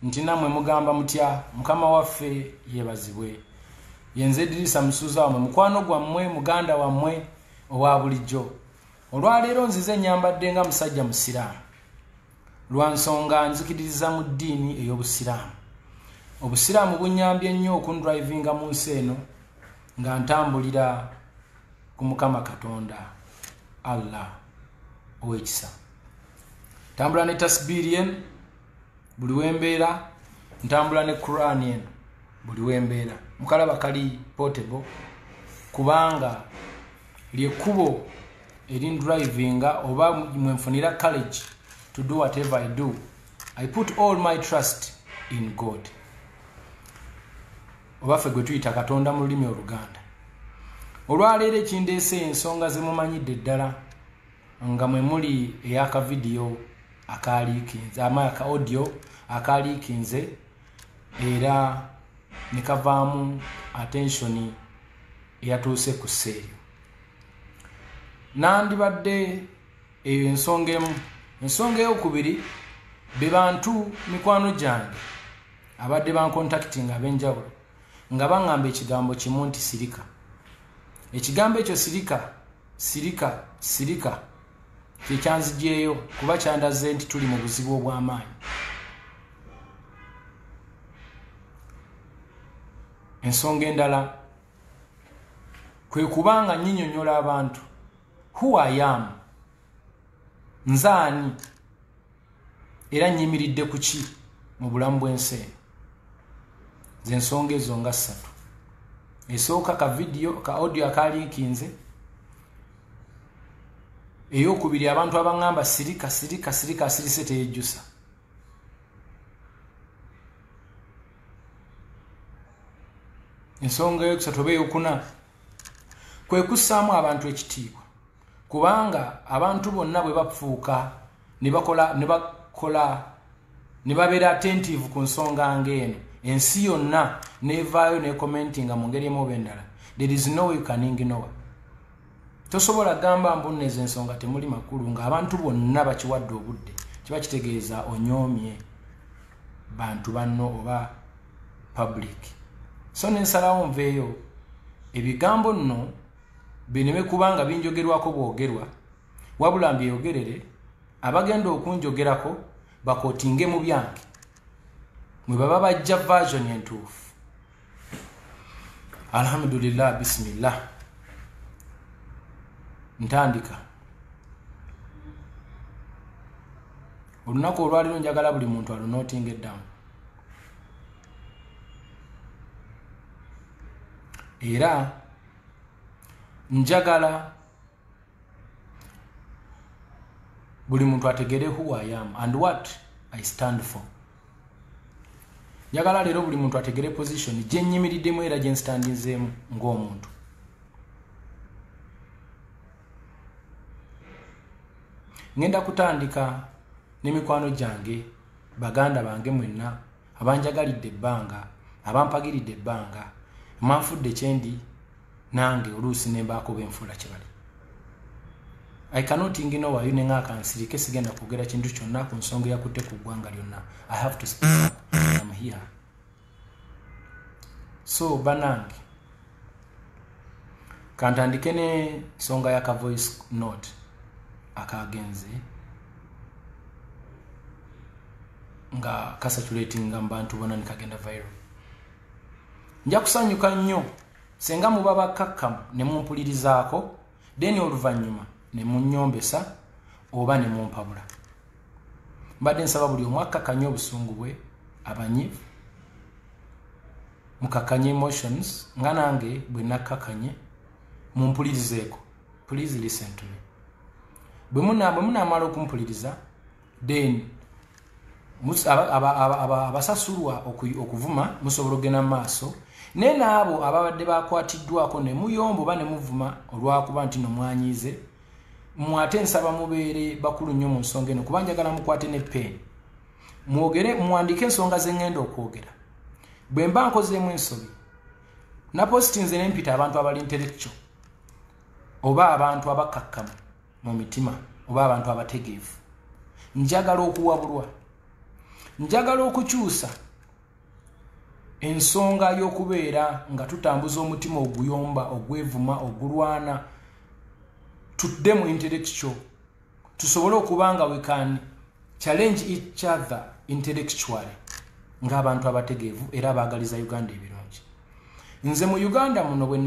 nti namwe mugamba mutya mukama waffe yebazibwe yenze Dirisa Musuza wamwe mukwano gwammwe muganda wammwe owa bulijjo olwaleero nzize nyambadde nga musajja musiraamu lwa nsonga nzikiririza mu ddiini ey'obusiraamu obusiraamu bunyambye nnyo okundrivinga mu nsi eno nga ntambulira ku Mukama Katonda Allah ow'ekisa ntambula ne tasbiiri eno buli wembeera ntambula ne Quran eno buli wembeera mukalaba kali portable kubanga lyekkubo erindrivinga oba mwenfunira courage to do whatever I do. I put all my trust in God. Obaffe gwe tuyita Katonda mu lulimi Oluganda. Olwaleero ekindeese ensonga zemumanyidde ddala nga mwe muli eyaka video akaliikinze amaka audio akaliikinze era ne kavaamu attention eyatuuse ku sseeyo. Nandibadde eyo ensonga emu. Ensonga eyokubiri be bantu mikwano gyange abadde bancontacting ab'enjawulo nga baŋŋamba ekigambo kimu nti sirika. Ekigambo ekyo sirika kyekyanzigyeyo kuba kyandaze nti tuli mu buzibu obw'amaanyi. Ensonga endala kwe kubanga nnyinnyonnyola abantu who I am, nzaani era nyimiridde ku ki mu bulamu bw'ensi eno. Ze nsonga ezo nga 3. Esooka ka video ka audio akaliikinze, eyokubiri abantu abaŋŋamba sirika asirise teyejjusa. Ensonga eyokusatu oba eyokuna kwe kussaamu abantu ekitiibwa kubanga abantu bonna bwe bafuuka ne babeera attentive ku nsonga ng'eno ensi yonna nevaayo ne commentinga mu ngeri emu oba endala. There is no way you can ignore. Tosobola gamba mbunne ezo ensonga temuli makulu nga abantu bonna bakiwadde obudde kiba kitegeeza onyoomye bantu banno oba public. So nensalawo nveeyo ebigambo nno bineme kubanga binjogerwako bwogerwa wabula mbyeyogerere abagenda okunjogerako bakootinge mu byange mwe baba bajja version entuufu. Alhamdulillah, bismillah. Ntandika olunaku olwaliro njagala buli muntu alunootinga eddamu era njagala buli muntu ategere who I am and what I stand for. Njagala leero buli muntu ategere position gye nnyimiriddemu era gye nstandinzeemu ng'omuntu. Ngenda kutandika n'emikwano gyange baganda bange mwenna abanjagalidde ebbanga abampagiridde ebbanga manfudde kyendi nange oluusi ne mbaako benfuula kye bali. I cannot ignore you nenga kansirike sigenda kwogera kintu kyonna ku nsonga yakutte ku ggwanga lyonna. I have to speak up. I'm here. So banange kantandike ne nsonga ya ka voice note akagenze nga kasaturating nga mbantu bona nikagenda viral. Nja kusanyuka nnyo senga muba bakkakkamu ne mumpulirizaako then oluvannyuma ne munnyombesa oba ne mumpabula. Mbadde nsaba buli omu akkakkanye obusungu bwe abanyivu mukakkanye emotions nga nange bwe nakkakkanye mumpulirizeeko. Please listen to me. Bwe munaamala okumpuliriza then abasasulwa okuvuma musobola okugenda mu maaso naye n'abo ababadde bakwatiddwako ne muyomba oba ne muvuma olwakuba nti nomwanyiize mwate nsaba mubeere bakulu nnyo mu nsonga eno kuba njagala mukwate ne peeni mwogere muwandike ensonga ze ŋŋenda okwogera. Bwe mba nkozeemu ensobi napositinze n'empita abantu abali intellectual oba abantu abakkakkamu mu mitima oba abantu abategeevu njagala okuwabulwa njagala okukyusa ensonga y'okubeera nga tutambuza omutima oguyomba ogwevuma ogulwana tudde mu intellectual tusobole okubanga we can challenge each other intellectually ng'abantu abategeevu era abaagaliza Uganda ebirungi. Nze mu Uganda muno bwe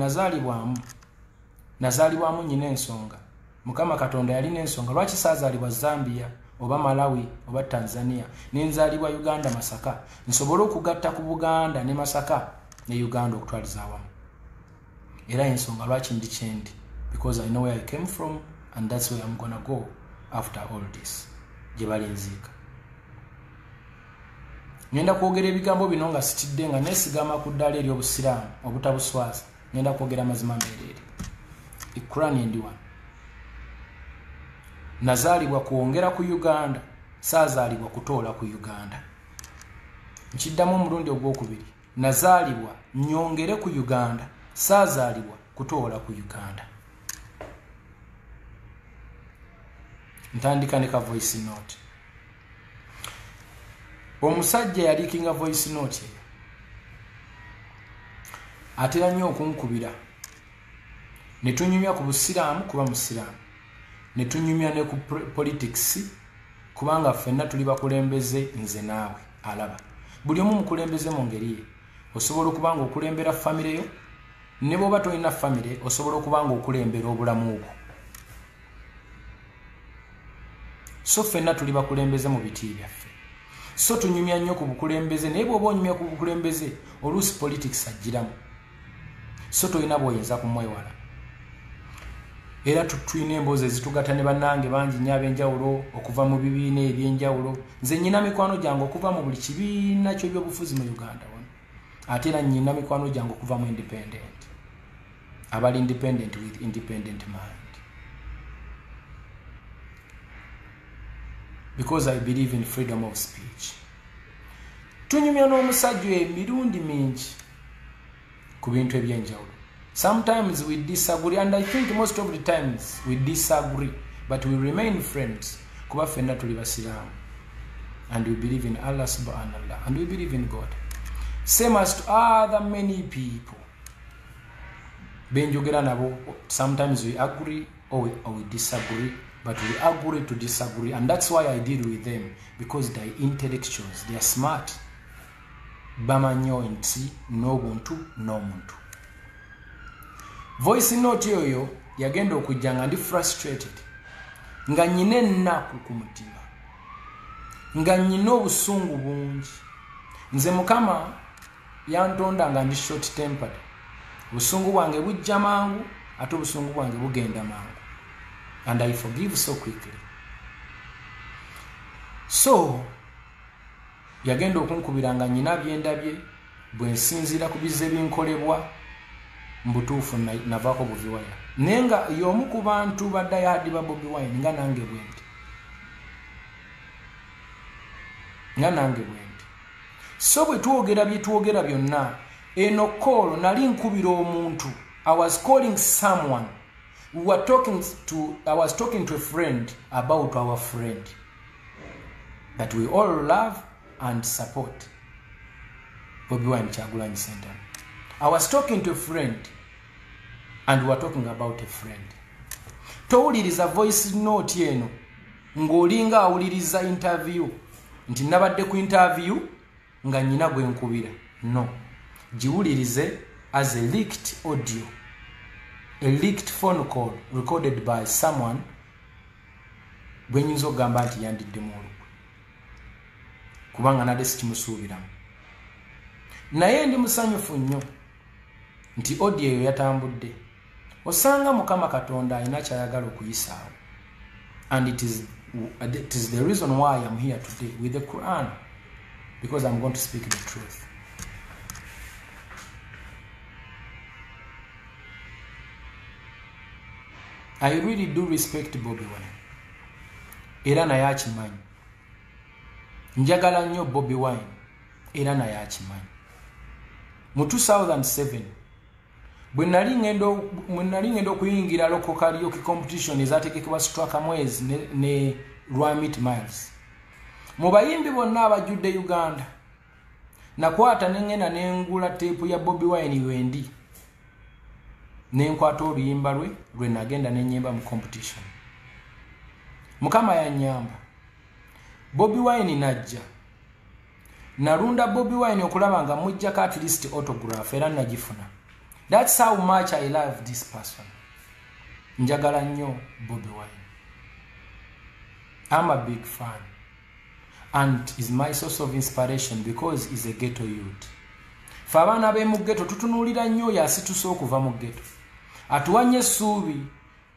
nazaalibwamu nyina ensonga. Mukama Katonda yalina ensonga lwaki saazaalibwa Zambia oba Malawi oba Tanzania nenzaalibwa Uganda Masaka nsobole okugatta ku Buganda ne Masaka ne Uganda okutwaliza awamu. Era ensonga lwaki ndi kyendi because I know where I came from and that's where I'm gonna go after all this. Gye balinziika. Ngenda kwogera ebigambo bino nga sitidde nga neesigama ku ddaala ery'obusiraamu obutabuswaza. Ngenda kwogera mazima meereere. Quran endiwa. Nazaalibwa kuwongera ku Uganda, saazaalibwa kutoola ku Uganda. Nkiddamu omulundi ogwokubiri. Nazaalibwa nyongere ku Uganda, saazaalibwa kutoola ku Uganda. Ntandika ne ka voice note. Omusajja yaliikinga voice note eyo atera nnyo okunkubira ne tunyumya ku busiraamu kuba musiraamu ne tunyumya ne ku politics kubanga ffenna tuli bakulembeze nze naawe alaba buli omu mukulembeze mu ngeri ye osobola okubanga okulembera famire yo ne bw'oba tolina famire osobola okubanga okulembera obulamu bwo. So ffenna tuli bakulembeze mu biti byaffe. So tunyumya nnyo ku bukulembeze naye bw'oba onyumya ku bukulembeze oluusi politics agiramu. So tolina bw'oyinza kumwewala. Era tulina emboozi ezitugatta ne bannange bangi nnyo ab'enjawulo okuva mu bibiina eby'enjawulo. Nze nnyina mikwano gyange okuva mu buli kibiina ky'ebyobufuzi mu Uganda wano. Ate era nnyina mikwano gyange okuva mu independent. Abali independent with independent mind. Because I believe in freedom of speech. Tunyumya n'omusajja emirundi mingi ku bintu eby'enjawulo. Sometimes we disagree, and I think most of the times we disagree, but we remain friends. Kuba ffenna tuli basiraamu. And we believe in Allah subhanahu wa ta'ala, and we believe in God. Same as to other many people. Benjogera nabo, sometimes we agree or we disagree, but we agree to disagree, and that's why I deal with them, because they're intellectuals, they are smart. Bamanyo nti n'obuntu n'omuntu. Voice note yoyo yagenda okujja nga ndi frustrated, nga nyina ennaku ku mutima, nga nyina obusungu bungi. Nze Mukama yantonda nga ndi short tempered. Obusungu bwange bujja mangu ate obusungu bwange bugenda mangu, and I forgive so quickly. So yagenda okunkubira nga nyina byendabye bwe nsinzira ku bizze binkolebwa mbutuufu navaako Bobi Wine. Naye nga y'omu ku bantu badayadi ba Bobi Wine nga nange bwendi. So bwe twogera bye twogera byonna eno call nali nkubira omuntu. I was calling someone. I was talking to a friend about our friend that we all love and support. Bobi Wine Kyagulanyi Ssentamu. I was talking to a friend and we were talking about a friend. Towuliriza voice note eno ng'olinga awuliriza interview nti nabadde ku interview nga nyina gwe nkubira. No. Giwulirize as a leaked audio. A leaked phone call recorded by someone gwe nyinza okugamba nti yandidde mu olukwe. Kubanga nadde sikimusuubiramu. Naye ndi musanyufu nnyo nti audio eyo yatambudde. Osanga Mukama Katonda alina kyayagala okuyisaawo. And it is the reason why I am here today with the Quran, because I'm going to speak the truth. I really do respect Bobi Wine. Era naye akimanyi. Njagala nnyo Bobi Wine. Era naye akimanyi. Mu 2007 bwe nali ngenda okuyingira local karaoke competition ezateekebwa Straka Mwezi ne Rwamit Miles. mu bayimbi bonna abajjudde Uganda nakwata nengena nengula tape ya Bobi Wine wendi nenkwata oluyimba lwe nagenda nenyimba mu competition. Mukama yanyamba. Bobi Wine najja. Narunda Bobi Wine okulaba nga mujjako at least autograph era nagifuna. That's how much I love this person. Njagala nnyo Bobi Wine. I'm a big fan. And is my source of inspiration because he's a ghetto youth. Fabana be mu ghetto tutunulira nnyo yasitusa okuva mu ghetto. Atuwanye essuubi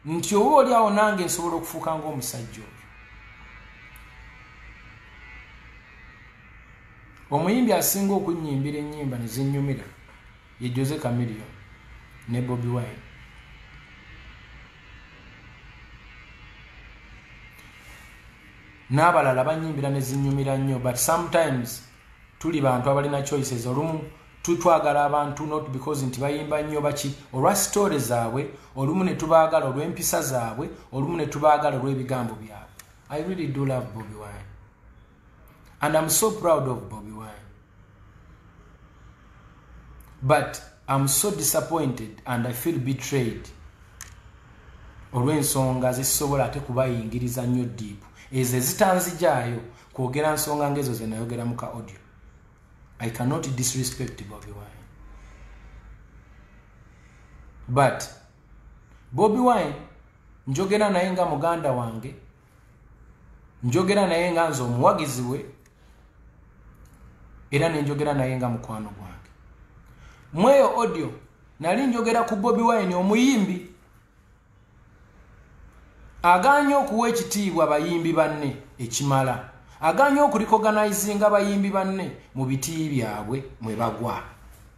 nti oba oli awo nange nsobola okufuuka ng'omusajja oyo. Omuyimbi asinga okunyimbira ennyimba ne zinnyumira ye Jose Chameleone ne Bobi Wine. N'abalala banyimbira ne zinnyumira nnyo, but sometimes tuli bantu abalina choices. Olumu tutwagala abantu not because nti bayimba nnyo baki olwa stories zaabwe, olumu ne tubaagala olw'empisa zaabwe, olumu ne tubaagala olw'ebigambo byabwe. I really do love Bobi Wine. And I'm so proud of Bobi Wine. But I'm so disappointed and I feel betrayed. Olw'ensonga zisobola ate kubayingiriza nnyo deep. Ezo zitanzijaayo kwogera nsonga ngezo ze nayogera mu ka audio. I cannot disrespect Bobi Wine. But Bobi Wine njogera naye nga muganda wange, njogera naye nga nze omuwagizi we, era nenjogera naye nga mukwano gwange. Mweyo audio nali njogera ku Bobi Wine omuyimbi aganya okuwa ekitiibwa bayimbi banne ekimala, aganya okurecognizinga bayimbi banne mu biti byabwe mwe bagwa.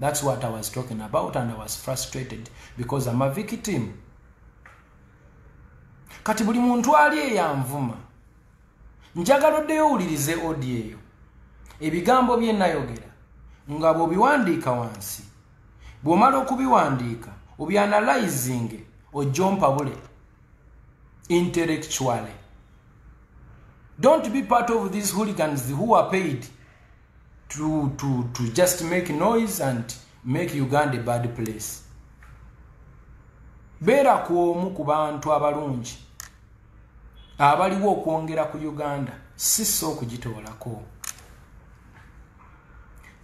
That's what I was talking about, and I was frustrated because I'm a victim. Kati buli muntu ali eyanvuma njagala oddeyo owulirize audio eyo, ebigambo bye nayogera nga bw'obiwandiika wansi, bw'omala okubiwandiika obyanalyzing ojjompa bule intellectually. Don't be part of these hooligans who are paid to just make noise and make Uganda a bad place. Beera kwomu ku bantu abalungi abaliwo okwongera ku Uganda, siso okugitoolako.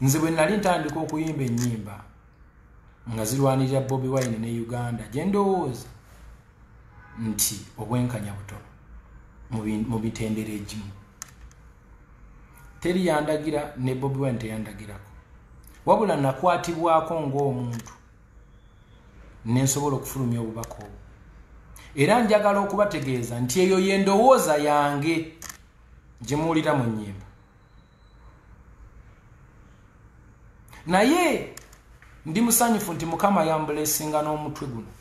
Nze bwe nali ntandika okuyimba ennyimba nga zirwanirira Bobi Wine ne Uganda, gye ndowooza nti obwenkanya butono mu bitendera egimu. Teri yandagira ne Bobi Wine teyandagirako, wabula nakwatibwako ng'omuntu nensobola okufulumya obubaka obwo. Era njagala okubategeeza nti eyo yendowooza yange gye muwulira mu nnyimba. Naye ndi musanyufu nti Mukama yambulesinga n'omutwe guno.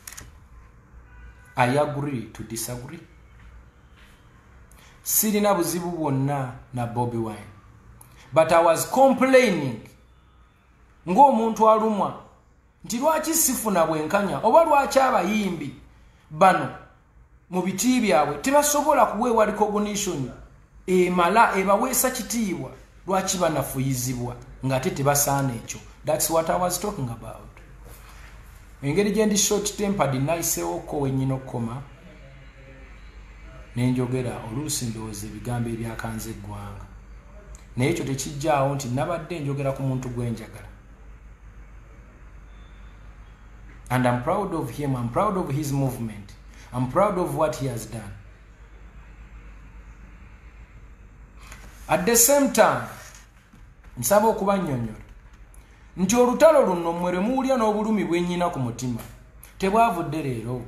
I agree to disagree. Sirina buzibu bwonna na Bobi Wine. But I was complaining ng'omuntu alumwa nti lwaki sifuna bwenkanya oba lwaki abayimbi bano mu biti byabwe tebasobola kuweebwa recognition emala ebaweesa kitiibwa, lwaki banafuyizibwa ng'ate tebasaana ekyo. That's what I was talking about. Engeri gye ndi short tempered nayiseewoko wennyina okukoma nenjogera oluusi ndowooza ebigambo ebyakanza eggwanga, naye ekyo tekijjaawo nti nabadde njogera ku muntu gwe njagala. And I'm proud of him, I'm proud of his movement, I'm proud of what he has done. At the same time, nsaba okubannyonnyola nti olutalo luno mmwe lwe muwulya n'obulumi bwennyina ku mutima tebwavudde leero.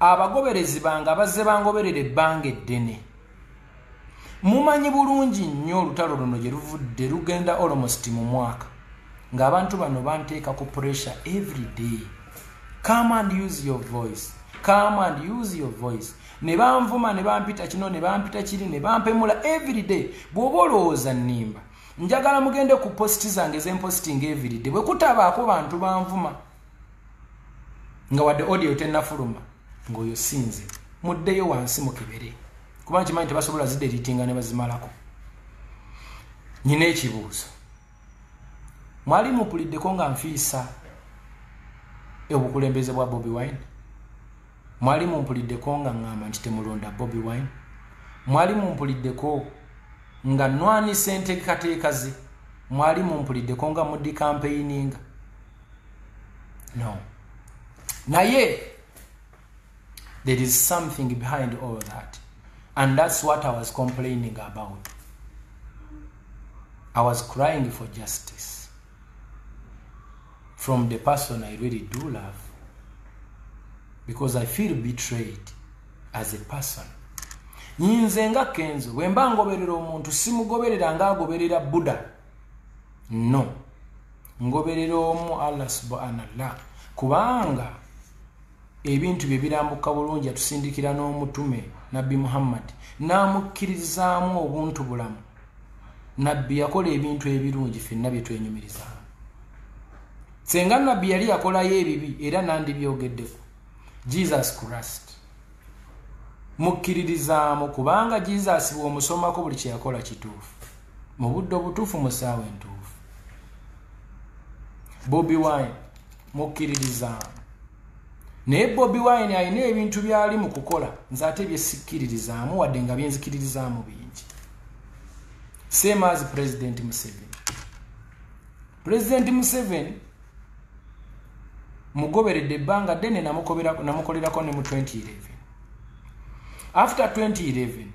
Abagoberezi bange abazze bangoberera ebbanga eddene mumanyi bulungi nnyo olutalo luno gye luvudde lugenda almost mu mwaka, ng'abantu bano banteeka ku pressure every day. Come and use your voice, come and use your voice. Ne banvuma ne bampita kino ne bampita kiri ne bampemula every day. Bw'oba olowooza nnimba njagala mugende ku posti zange zemposting every day, bwe kutabaako bantu banvuma nga wadde audio tennafuluma ng'oyo sinze, muddeyo wansi mukebere kuba nkimanyi tebasobola zidelitinga ne bazimalako. Nyina ekibuuzo, mwali mupuliddeko nga nfiisa obukulembeze bwa Bobi Wine? Mwali mumpuliddeko nga ngamba nti temulonda Bobi Wine? Mwali mumpuliddeko nga nnwanisa enteekateeka ze? Mwali mumpuliddeko nga muddi campaigning? No. Naye there is something behind all that, and that's what I was complaining about. I was crying for justice from the person I really do love, because I feel betrayed as a person. Nyinze nga Kenzo wemba ngoberera omuntu simugoberera nga agoberera Buddha. No. Ngoberera omu Allah subhanahu wa ta'ala, kubanga ebintu bye birambuka bulungi atusindikira n'omutume Nabbi Muhammad n'amukkiririzaamu obuntu bulamu. Nabbi yakola ebintu ebirungi ffenna bye twenyumirizaamu. Senga Nabbi yali yakolayo ebibi era nandibyogeddeko. Jesus Christ mukkiririzaamu kubanga Jesus bw'omusomako buli kye yakola kituufu, mu budde obutuufu mu ssaawa entuufu. Bobi Wine mukkiririzaamu, naye Bobi Wine alina ebintu byali mu kukola nze ate bye sikkiririzaamu wadde nga byenzikiririzaamu bingi. Same as President Museveni. President Museveni mugoberedde ebbanga ddene namukolerako ne mu 2011. After 2011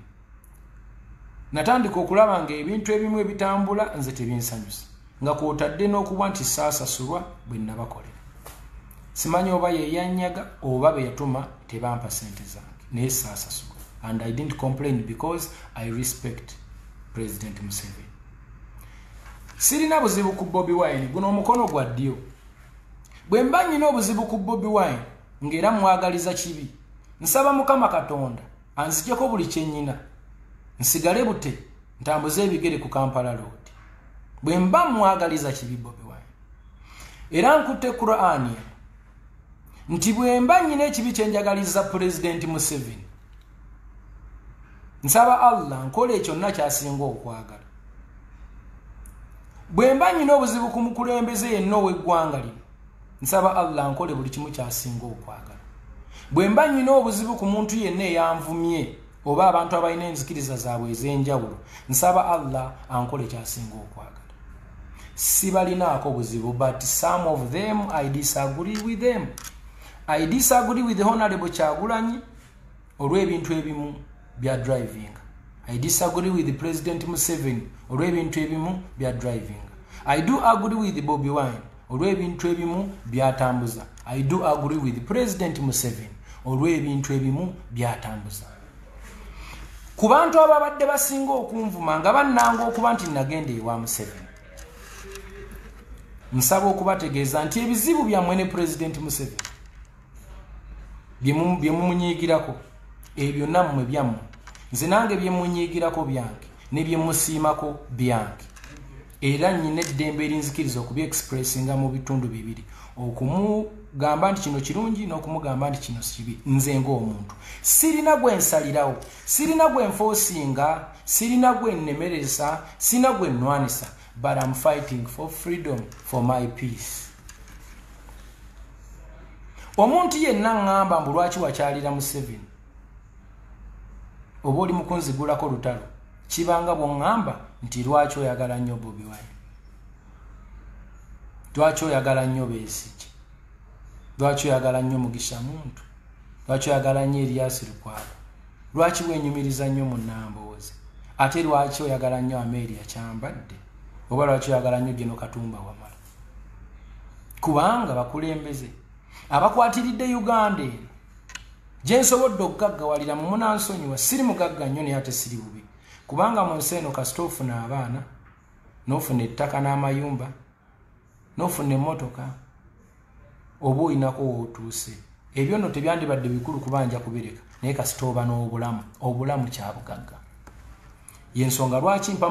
natandika okulaba nga ebintu ebimu ebitambula nze tebinsanyusa, nga kwotadde n'okuba nti saasasulwa bwe nabakolera. Simanyi oba yeyanyaga oba be yatuma tebampa sente zange, naye saasasulwa. And I didn't complain because I respect President Museveni. Sirina buzibu ku Bobi Wine, guno omukono gwa ddyo. Bwe mba nnyina obuzibu ku Bobi Wine ng'era mwagaliza kibi, nsaba Mukama Katonda anzigyeko buli kye nnyina, nsigale bute ntambuze ebigere ku Kampala Road. Bwe mba mwagaliza kibi Bobi Wine, era nkutte Qur'ani nti bwe mba nnyina ekibi kye njagaliza President Museveni, nsaba Allah nkole kyonna kyasinga okwagala. Bwe mba nnyina obuzibu ku mukulembeze yenna ow'eggwanga lino, nsaba Allah nkole buli kimu kyasinga okwagala. Bwe mba nnyina obuzibu ku muntu yenna eyanvumye oba abantu abalina enzikiriza zaabwe ez'enjawulo, nsaba Allah ankole kyasinga okwagala. Sibalinaako buzibu, but some of them I disagree with them. I disagree with the Honorable Kyagulanyi olw'ebintu ebimu bya driving. I disagree with the President Museveni olw'ebintu ebimu bya driving. I do agree with Bobi Wine olw'ebintu ebimu byatambuza. I do agree with President Museveni olw'ebintu ebimu byatambuza. Ku bantu ababadde basinga okunvuma nga bannanga okuba nti nagenda ewa Museveni, nsaba okubategeeza nti ebizibu byammwe ne President Museveni bye mumunyiigirako, ebyo nammwe byammwe, nze nange bye munyiigirako byange ne bye musiimako byange. Era nnyina eddembe erinzikiriza okubyexpressinga mu bitundu bibiri, okumugamba nti kino kirungi n'okumugamba nti kino kibi. Nze ng'omuntu sirina gwe nsalirawo, sirina gwe nfoosinga, sirina gwe nnemereza, sirina gwe nnwanisa, but I'm fighting for freedom, for my peace. Omuntu yenna ngamba mbu lwaki wakyalira Museveni oba oli mukunzigulako lutalo, kibanga bw'oŋŋamba nti lwaki oyagala nnyo Bobi Wine, lwaki oyagala nnyo Besigye, lwaki oyagala nnyo Mugisha Muntu, lwaki oyagala nnyo Erias Lukwago, lwaki wenyumiriza nnyo mu Nambooze, ate lwaki oyagala nnyo Amelia Kyambadde, oba lwaki oyagala nnyo Geno Katumba Wamala. Kubanga bakulembeze abakwatiridde Uganda eno gye nsobodde okugaggawalira mu munansonyiwa, siri mugagga nnyo naye ate siri bubi, kubanga mu nsi eno kasita ofuna abaana n'ofuna ettaka n'amayumba n'ofuna emmotoka oba olinako wootuuse, ebyo nno tebyandibadde bikulu kubanja kubireka, naye kasita oba n'obulamu, obulamu kyabugagga. Yensonga lwaki mpa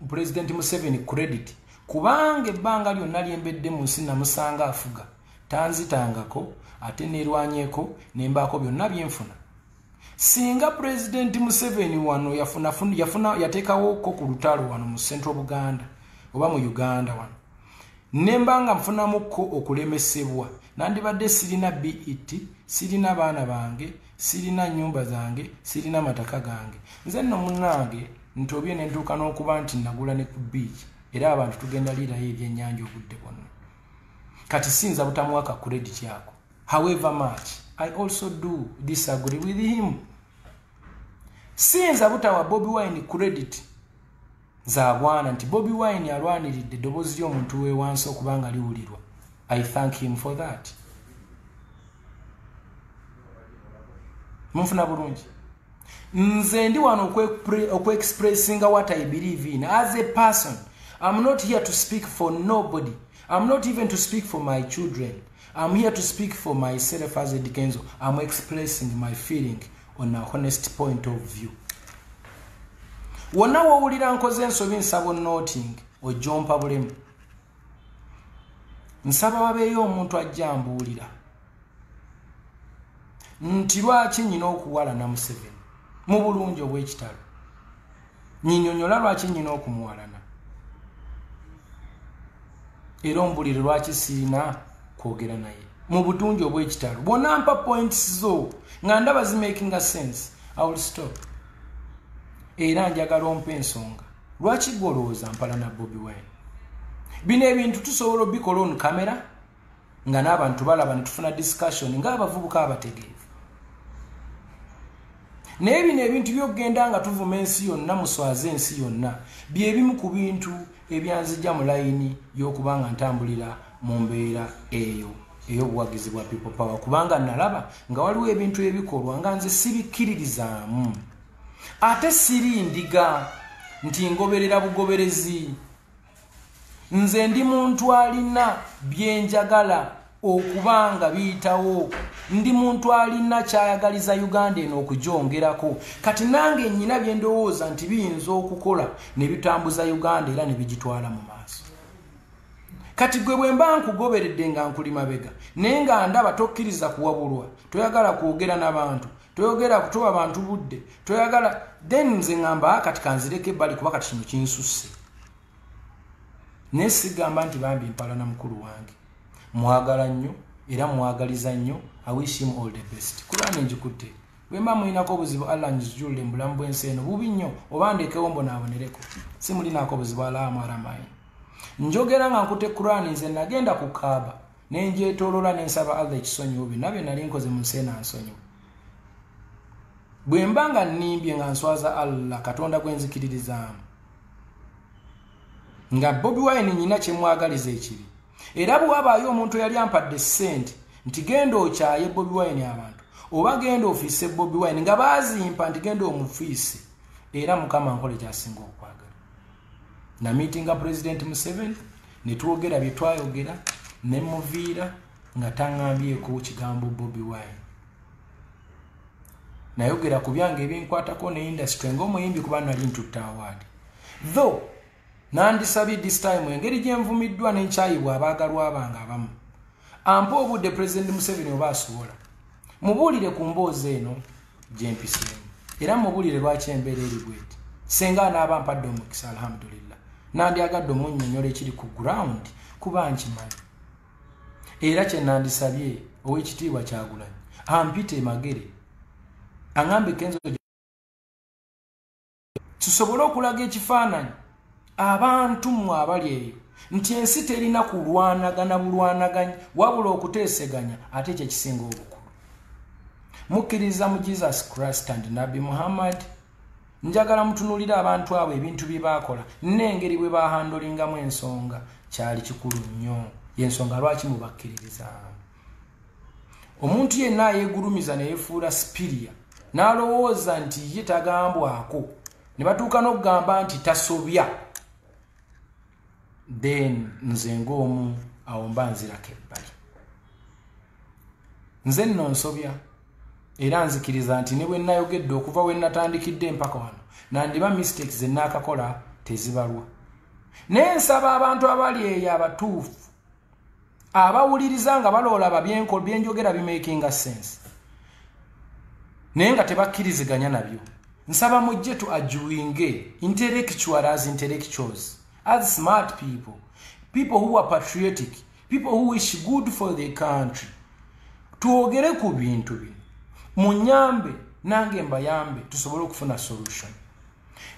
President Museveni credit, kubanga ebbanga lyonna lyembedde mu nsi namusanga afuga, tanzitangako ate neerwanyeeko nembaako byonna byenfuna. singa President Museveni wano yatekawo ko ku lutalo wano mu Central Buganda oba mu Uganda wano nembanga mfunamu ko okulemesebwa nandibadde sirina BET sirina baana bange sirina nyumba zange sirina mataka gange nze nno munnange ntobye nentuuka n'okuba nti nagula ne ku beach era abantu tugenda liirayo ebyennyanja obudde bwonna kati sinza butamuwaka credit yako however much I also do disagree with him sinza butawa Bobi Wine credit zaagwana nti Bobi Wine alwaniridde eddoboozi ly'omuntu we wansi okubanga liwulirwa I thank him for that munfuna bulungi nze ndi wano okwe-expressinga what I believe in as a person. I'm not here to speak for nobody. I'm not even to speak for my children. I'm here to speak for myself as a Dikenzo. I'm expressing my feeling on a honest point of view. Wonna wawulira nkoze ensobi nsaba noting ojompa bulemu. Nsaba wabeeyo omuntu ajja ambuulira nti lwaki nyina okuwalana Museveni mu bulungi obw'ekitalo nyinyonyola lwaki nyina okumuwalana era ombulire lwaki sirina kwogera naye mu butungi obw'ekitalo bwonna mpa points zo nga ndaba zimakinga sense I will stop era njagala ompa ensonga lwaki gwolowooza mpala na Bobi Wine bino ebintu tusobola obikola on kamera nga n'abantu balaba ne tufuna discussion ng'abavubuka abategeevu naye bino ebintu by'okugenda nga tuvuma ensi yonna muswaze ensi yonna byebimu ku bintu ebyanzijja mu layini y'okubanga ntambulira mu mbeera eyo ey'obuwagizi bwa people power kubanga nalaba nga waliwo ebintu ebikolwa nga nze sibikkiririzaamu ate siri ndiga nti ngoberera bugoberezi nze ndi muntu alina byenjagala okubanga biyitawo ndi muntu alina kyayagaliza Uganda eno okujongerako kati nange nnyina byendowooza nti biyinza okukola ne bitambuza Uganda era ne bigitwala mu maaso kati gwe bwe mba nkugoberedde nga nkuli mabega naye nga ndaba tokkiriza kuwabulwa toyagala kwogera n'abantu toyogera kutoba abantu budde toyagala then nze ngamba kati kanzireke ebbali kuba kati kino kinsusse naye sigamba nti bambi mpala na mukulu wange mwagala nnyo era mwagaliza nnyo I wish him all the best kulane njikutte bwe mba mulinako obuzibu Allah njijulire mu bulamu bw'ensi eno bubi nnyo oba ndekewo mbonaabonereko si mulinaako obuzibu alaamu alamayi njogera nga nkutte Kurani nze nagenda ku Kaaba ne njeetoolola ne nsaba Allah ekisonyiwo byonna bye nali nkoze mu nsi eno ansonyiwe bwe mba nga nnimbye nga nswaza Allah Katonda gwe nzikiririzaamu nga Bobi Wine nyina kye mwagaliza ekibi era bwe wabaayo omuntu yali ampadde ssente nti genda okyaye Bobi Wine abantu oba genda ofiise Bobi Wine nga baazimpa nti genda omufiise era Mukama nkole kyasinga okwagala na meetinga President Museveni ne twogera bye twayogera ne muviira nga taŋŋambyeko kigambo Bobi Wine nayogera ku byange ebinkwatako ne industry ng'omuyimbi kuba nali ntutta award though nandisabye this time engeri gye nvumiddwa n'enkyayibwa abaagalwa abange abamu ampa obudde President Museveni oba asobola mubuulire ku mboozi eno gye mpiseemu era mubuulire lwaki embeera eri bweti senga anaaba mpadde omukisa alhamdulillah nandyagadde omunnyonnyola ekiri ku ground kuba nkimanyi era kye nandisabye ow'ekitiibwa Kyagulanyi ampite magere aŋambe Kenzo tusobole okulaga ekifaananyi abantu mwe abali eyo nti ensi terina kulwanagana bulwanaganya wabula okuteeseganya ate kye kisinga obukulu mukkiriza mu Jesus Christ and Nabi Muhammad njagala mutunulira abantu abo ebintu bye baakola n'engeri bwe baahandolingamu ensonga kyali kikulu nnyo y'ensonga lwaki mubakkiririza omuntu yenna yeegulumiza ne yefuula Sipiria n'alowooza nti ye tagambwako ne batuuka n'okugamba nti tasobya then nze ng'omu awo mba nzirako ebbali nze nno nsobya era nzikiriza nti ne bwe nayogedde okuva we natandikidde mpaka wano nandiba mistakes ze naakakola tezibalwa naye nsaba abantu abali eyo abatuufu abawuliriza nga baloola byenjogera bimakinga sense naye nga tebakkiriziganya nabyo. Nsaba mujje tu ajuinge intellectual as intellectuals, as smart people, people who are patriotic, people who wish good for their country. Tuogere ku bintu bino. Munyambe nange mbayambe tusobole okufuna solution.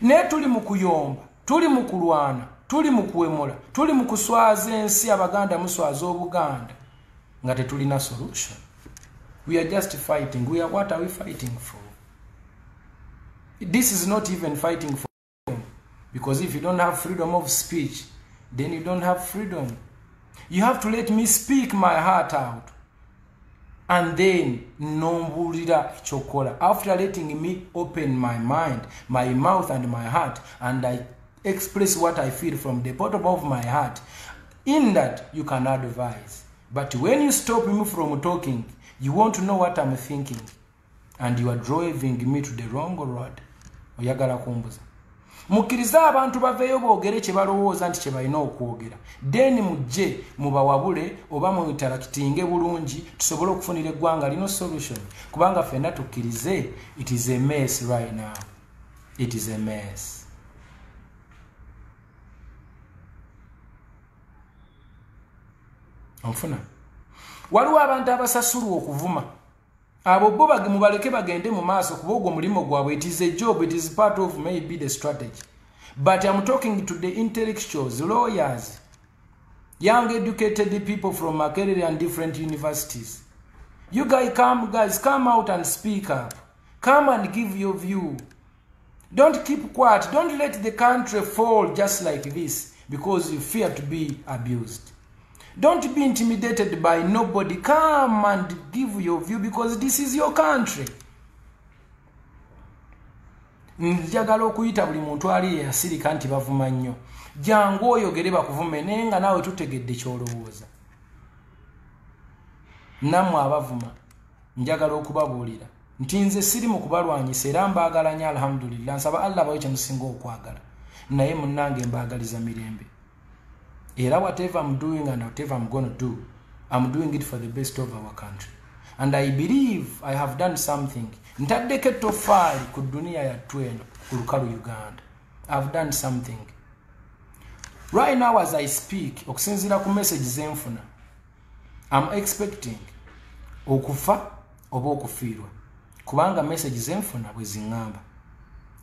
Ne tuli mu kuyomba, tuli mu kulwana, tuli mu kuwemola, tuli mu kuswaza ensi abaganda muswaza obuganda nga tetulina solution. We are just fighting. What are we fighting for? This is not even fighting for freedom, because if you don't have freedom of speech, then you don't have freedom. You have to let me speak my heart out, and then nombulira chokola. After letting me open my mind, my mouth and my heart, and I express what I feel from the bottom of my heart, in that you can advise. But when you stop me from talking, you want to know what I'm thinking, and you are driving me to the wrong road. Oyagala kumbuza. Mukiriza abantu baveyo boogere kye balowooza nti kye balina okwogera. Then mujje mubawabule oba mu interakitinge bulungi tusobole okufunira eggwanga lino solution. Kubanga ffenna tukkirize, it is a mess right now. It is a mess. Onfuna. Waliwo abantu abasasulwa okuvuma. Abo bo mubaleke bagende mu maaso kuba ogwo mulimo gwabwe. It is a job, it is part of maybe the strategy. But I'm talking to the intellectuals, lawyers, young educated people from Makerere and different universities. You guys come out and speak up. Come and give your view. Don't keep quiet. Don't let the country fall just like this because you fear to be abused. Don't be intimidated by nobody. Come and give your view because this is your country. Njagala okuyita buli muntu ali yasirika nti bavuma nnyo. Jangu oyogere bakuvume nenga nawe tutegedde kyolowooza. Namwe abavuma njagala okubabuulira nti nze siri mu kubalwanyisa era mbaagala nnyo alhamdulillah. Nsaba Allah bawe kye musinga okwagala. Naye munnange mbaagaliza mirembe. Era whatever I'm doing and whatever I'm going to do, I'm doing it for the best of our country. And I believe I have done something. Ntadeke tofali ku dunia ya tweno ku lukalu Uganda. I've done something. Right now as I speak, okusinzira ku message zenfuna, I'm expecting okufa oba okufiirwa. Kubanga message zenfuna bwe zingamba.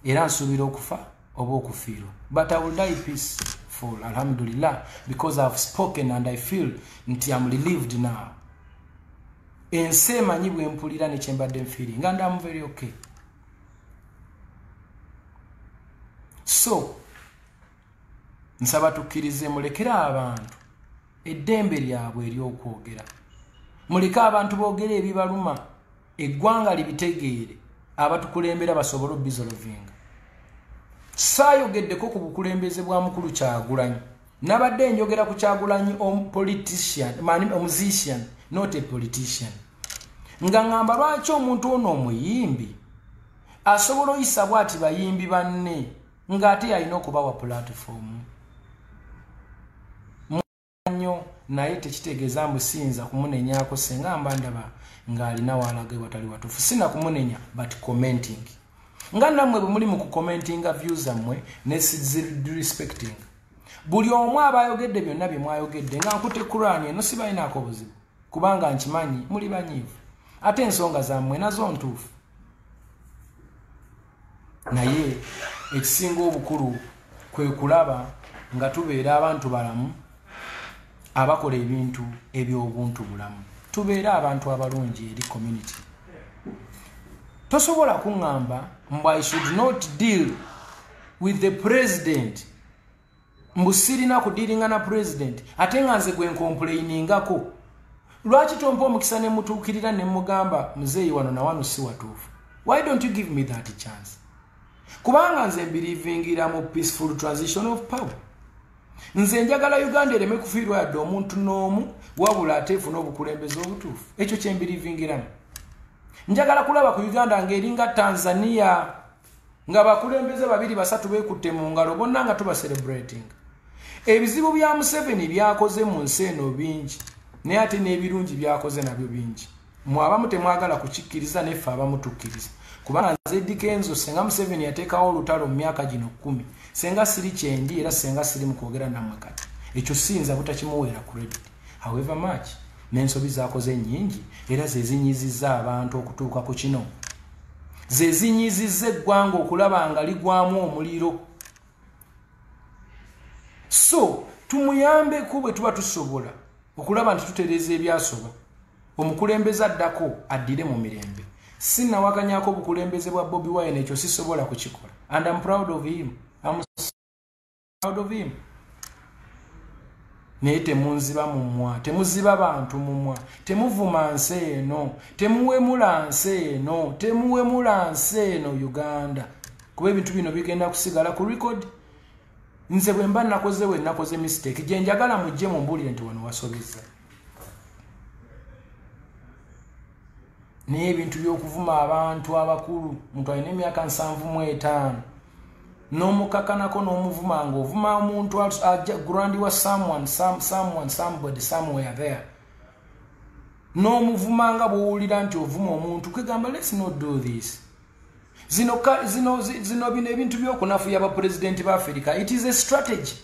Era nsuubira okufa oba okufiirwa. But I will die peaceful, alhamdulillah, because I've spoken and I feel nti I'm relieved now. Ense manyi bwe mpulira ne kyembadde feeling and I'm very okay. So nsaba tukkirize mulekera abantu eddembe lyabwe ery'okwogera. Muleke abantu boogera ebibaluma, eggwanga libitegeere, abatukulembera basobole obizolovinga. Saayogeddeko ku bukulembeze bwa mukulu Kyagulanyi. Nabadde njogera ku Kyagulanyi politician, a musician, not a politician. Nga ngamba lwaki omuntu ono omuyimbi asobola oyisa bw'ati bayimbi banne ng'ate yalina okubawa platform. Nnyo naye tekitegeeza mbusinza kumunenyaako senga mba ndaba ng'alina waalage watali watuufu. Sina kumunenya but commenting. Nga nammwe bwe muli mu kukomentinga views zammwe ne respecting. Buli omu abayogedde byonna bye mwayogedde nga nkute Kurani eno sibalinaako buzibu kubanga nkimanyi muli banyiivu ate ensonga zammwe nazo ntuufu. Naye ekisinga obukulu kwe kulaba nga tubeera abantu balamu abakola ebintu eby'obuntu bulamu. Tubeera abantu abalungi eri community. Tosobola kuŋŋamba mbu I should not deal with the president. Mbu sirina kudiringa na president ate nga nze gwe nkomplainingako. Lwaki tompa omukisa ne mutuukirira ne mugamba muzeeyi wano na wano si watuufu? Why don't you give me that chance? Kubanga nze mbirivingira mu peaceful transition of power. Nze njagala Uganda ereme kufiirwa yadde omuntu n'omu wabula ateefuna obukulembeze obutuufu. Ekyo kye mbirivingiramu. Njagala kulaba ku Uganda ng'eringa Tanzania nga bakulembeze babiri basatu beekutte mu ngalo bonna nga tuba celebrating. Ebizibu bya Museveni byakoze mu nsi eno bingi naye ate n'ebirungi byakoze nabyo bingi. Mwe abamu temwagala kukikkiriza neffe abamu tukkiriza. kubanga Zeddy Kenzo senga Museveni yateekawo olutalo mu myaka gino 10 senga siri kyendi era senga siri mu kwogera nammwe kati ekyo siyinza butakimuweera credit. However much n'ensobi zaakoze nnyingi era ze zinyizizza abantu okutuuka ku kino, ze zinyizizza eggwanga okulaba nga ligwamu omuliro. So tumuyambeko bwe tuba tusobola okulaba nti tutereeza ebyasoba, omukulembeze addako addire mu mirembe. Sinnawakanyako obukulembeze bwa Bobi Wine, ekyo sisobola kukikola, and I'm proud of him. I'm proud of him. Naye temunziba mumwa, temuziba bantu mumwa, temuvuma nsi eno, temuwemula nsi eno, temuwemula nsi eno Uganda, kuba ebintu bino bigenda kusigala ku record. Nze bwe mba nakoze mistake gye njagala mujje mumbulire nti wano wasobezza. Naye ebintu by'okuvuma abantu abakulu, muntu alina emyaka 75 n'omukakanako n'omuvuma ng'ovuma omuntu grandi wa somebody somewhere there, n'omuvuma nga bw'owulira nti ovuma omuntu, kwegamba let's not do this. Zino bino ebintu by'okunafuya abapresidenti ba Africa, it is a strategy.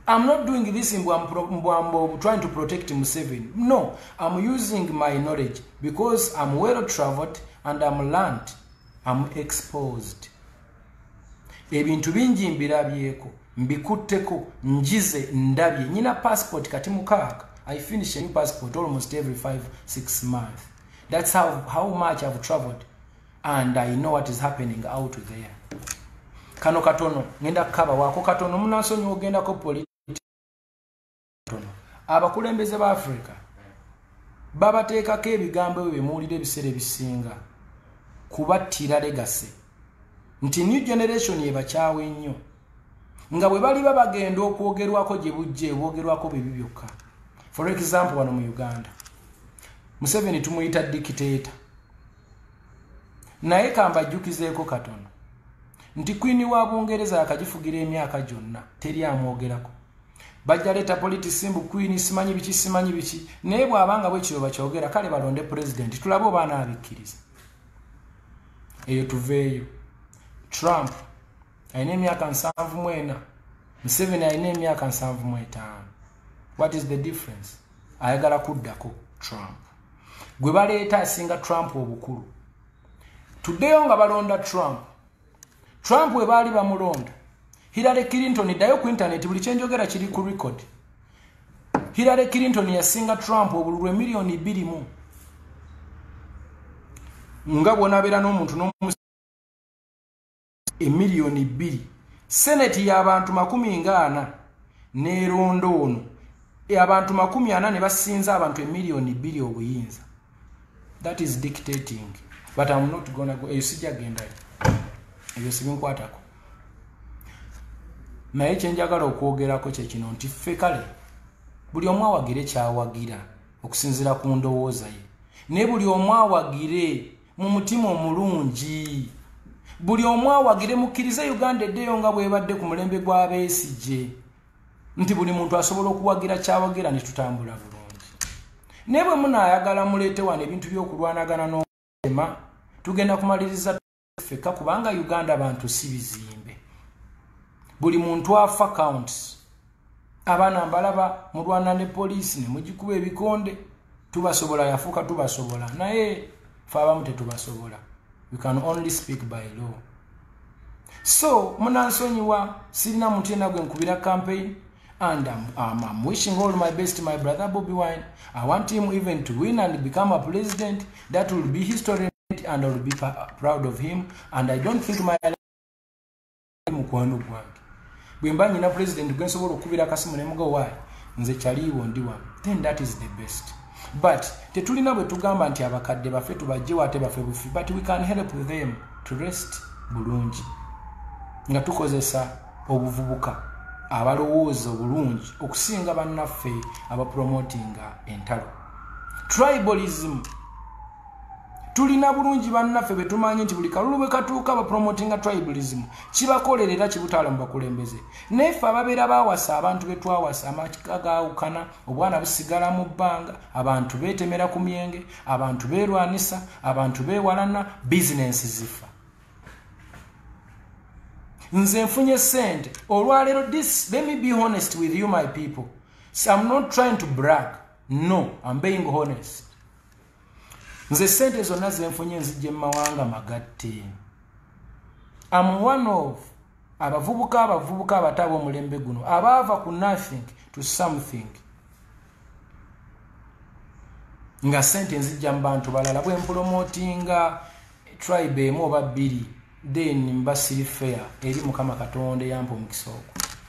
I'm not doing this in trying to protect Museveni. No, I'm using my knowledge because I'm well traveled and I'm learned. I'm exposed. Ebintu bingi mbirabyeko, mbikutteko, njize ndabye. Nyina passport kati mukaaga. I finish a new passport almost every 5-6 months. That's how much I've traveled. And I know what is happening out there. Kano katono, ngenda kaba wako katono, munasonyi ogenda ko politiki. Abakulembeze ba Africa babateekako ebigambo ebyo bemuwulira ebiseera ebisinga kubattira legacy nti new generation yebakyawe nnyo, nga bwe bali babagenda okwogerwako gye bujje bwogerwako bibi byokka. For example, wano mu Uganda Museveni tumuyita dictator, naye kambajjukizeeko katono nti Queen wa Bungereza yakagifugira emyaka gyonna teri amwogerako. Bajja leta politics simbu Queen simanyi biki naye bw'abanga bwe kiro bakyogera kale balonde president tulabe obaana abikkiriza. Eyo tuveeyo. Trump alina emyaka 74, Museveni alina emyaka 75. What is the difference? Ayagala kuddako Trump. Gwe baleeta asinga Trump obukulu. Tuddeyo nga balonda Trump we baali bamulonda Hillary Clinton dayo ku internet buli kyenjogera kiri ku record. Hillary Clinton yasinga Trump obululwe milioni 2 nga bwonabera n'omuntu milioni 2. Senate y'abantu 40 nerondo ono abantu 40 ne basinza abantu milioni 2 obuyinza. That is dictating. But I'm not gonna go. Esijja genda. Ebyo sibinkwatako. Naye kyenjagala okwogerako kye kino nti ffe kale buli omu awagire kyawagira okusinzira ku ndowooza ye, ne buli omu awagire mu mutima omulungi, buli omu awagire mukkirize Uganda eddeyo nga bwebadde ku mulembe gwa Besigye, nti buli muntu asobola okuwagira kyawagira ne tutambula bulungi. Ne bwe munaayagala muleete wano ebintu by'okulwanagana n'okutema, tugenda kumaliriza ffeka kubanga Uganda abantu si bizimbe. Buli muntu afa counts. Abana mbalaba mulwana ne police ne mugikuba ebikonde, tubasobola yafuka tubasobola, naye fa abamu tetubasobola. We can only speak by law. So munansonyiwa sirina muntu yenna gwe nkubira campaign, and I'm wishing all my best to my brother Bobi Wine. I want him even to win and become a president. That will be history and I will be proud of him, and I don't think my mukwano gwange bwemba nyina president gwensobola okubira akasimu ne mugo wayi nze kyaliwo ndi wano, then that is the best. But tetulina bwe tugamba nti abakadde baffe tubajje wate baffe bufi, but we can help them to rest bulungi nga tukozesa obuvubuka abalowooza obulungi okusinga bannaffe abapromotinga entalo. tulina bulungi bannaffe betumanyi nti buli kalulu bwe katuuka ba promotinga tribalism kibakolerera kibutala mu bakulembeze nefe ababeera bawasa abantu betwawasa amakiga gaawukana obwana busigala mu bbanga abantu beetemera ku myenge abantu beerwanisa abantu beewalana bizinensi zifa nze nfunye sente olwaleero this let me be honest with you my people so I'm not trying to brag no I'm being honest nze sente zonna zenfunye nzijje mu mawanga magatte I'm one of abavubuka abatabo omulembe guno abaava ku nothing to something nga sente nzijja mu bantu balala bwe mpromotinga tribe emu oba bbiri then mbasiri fair eri mukama katonda yampa omukisa ogwo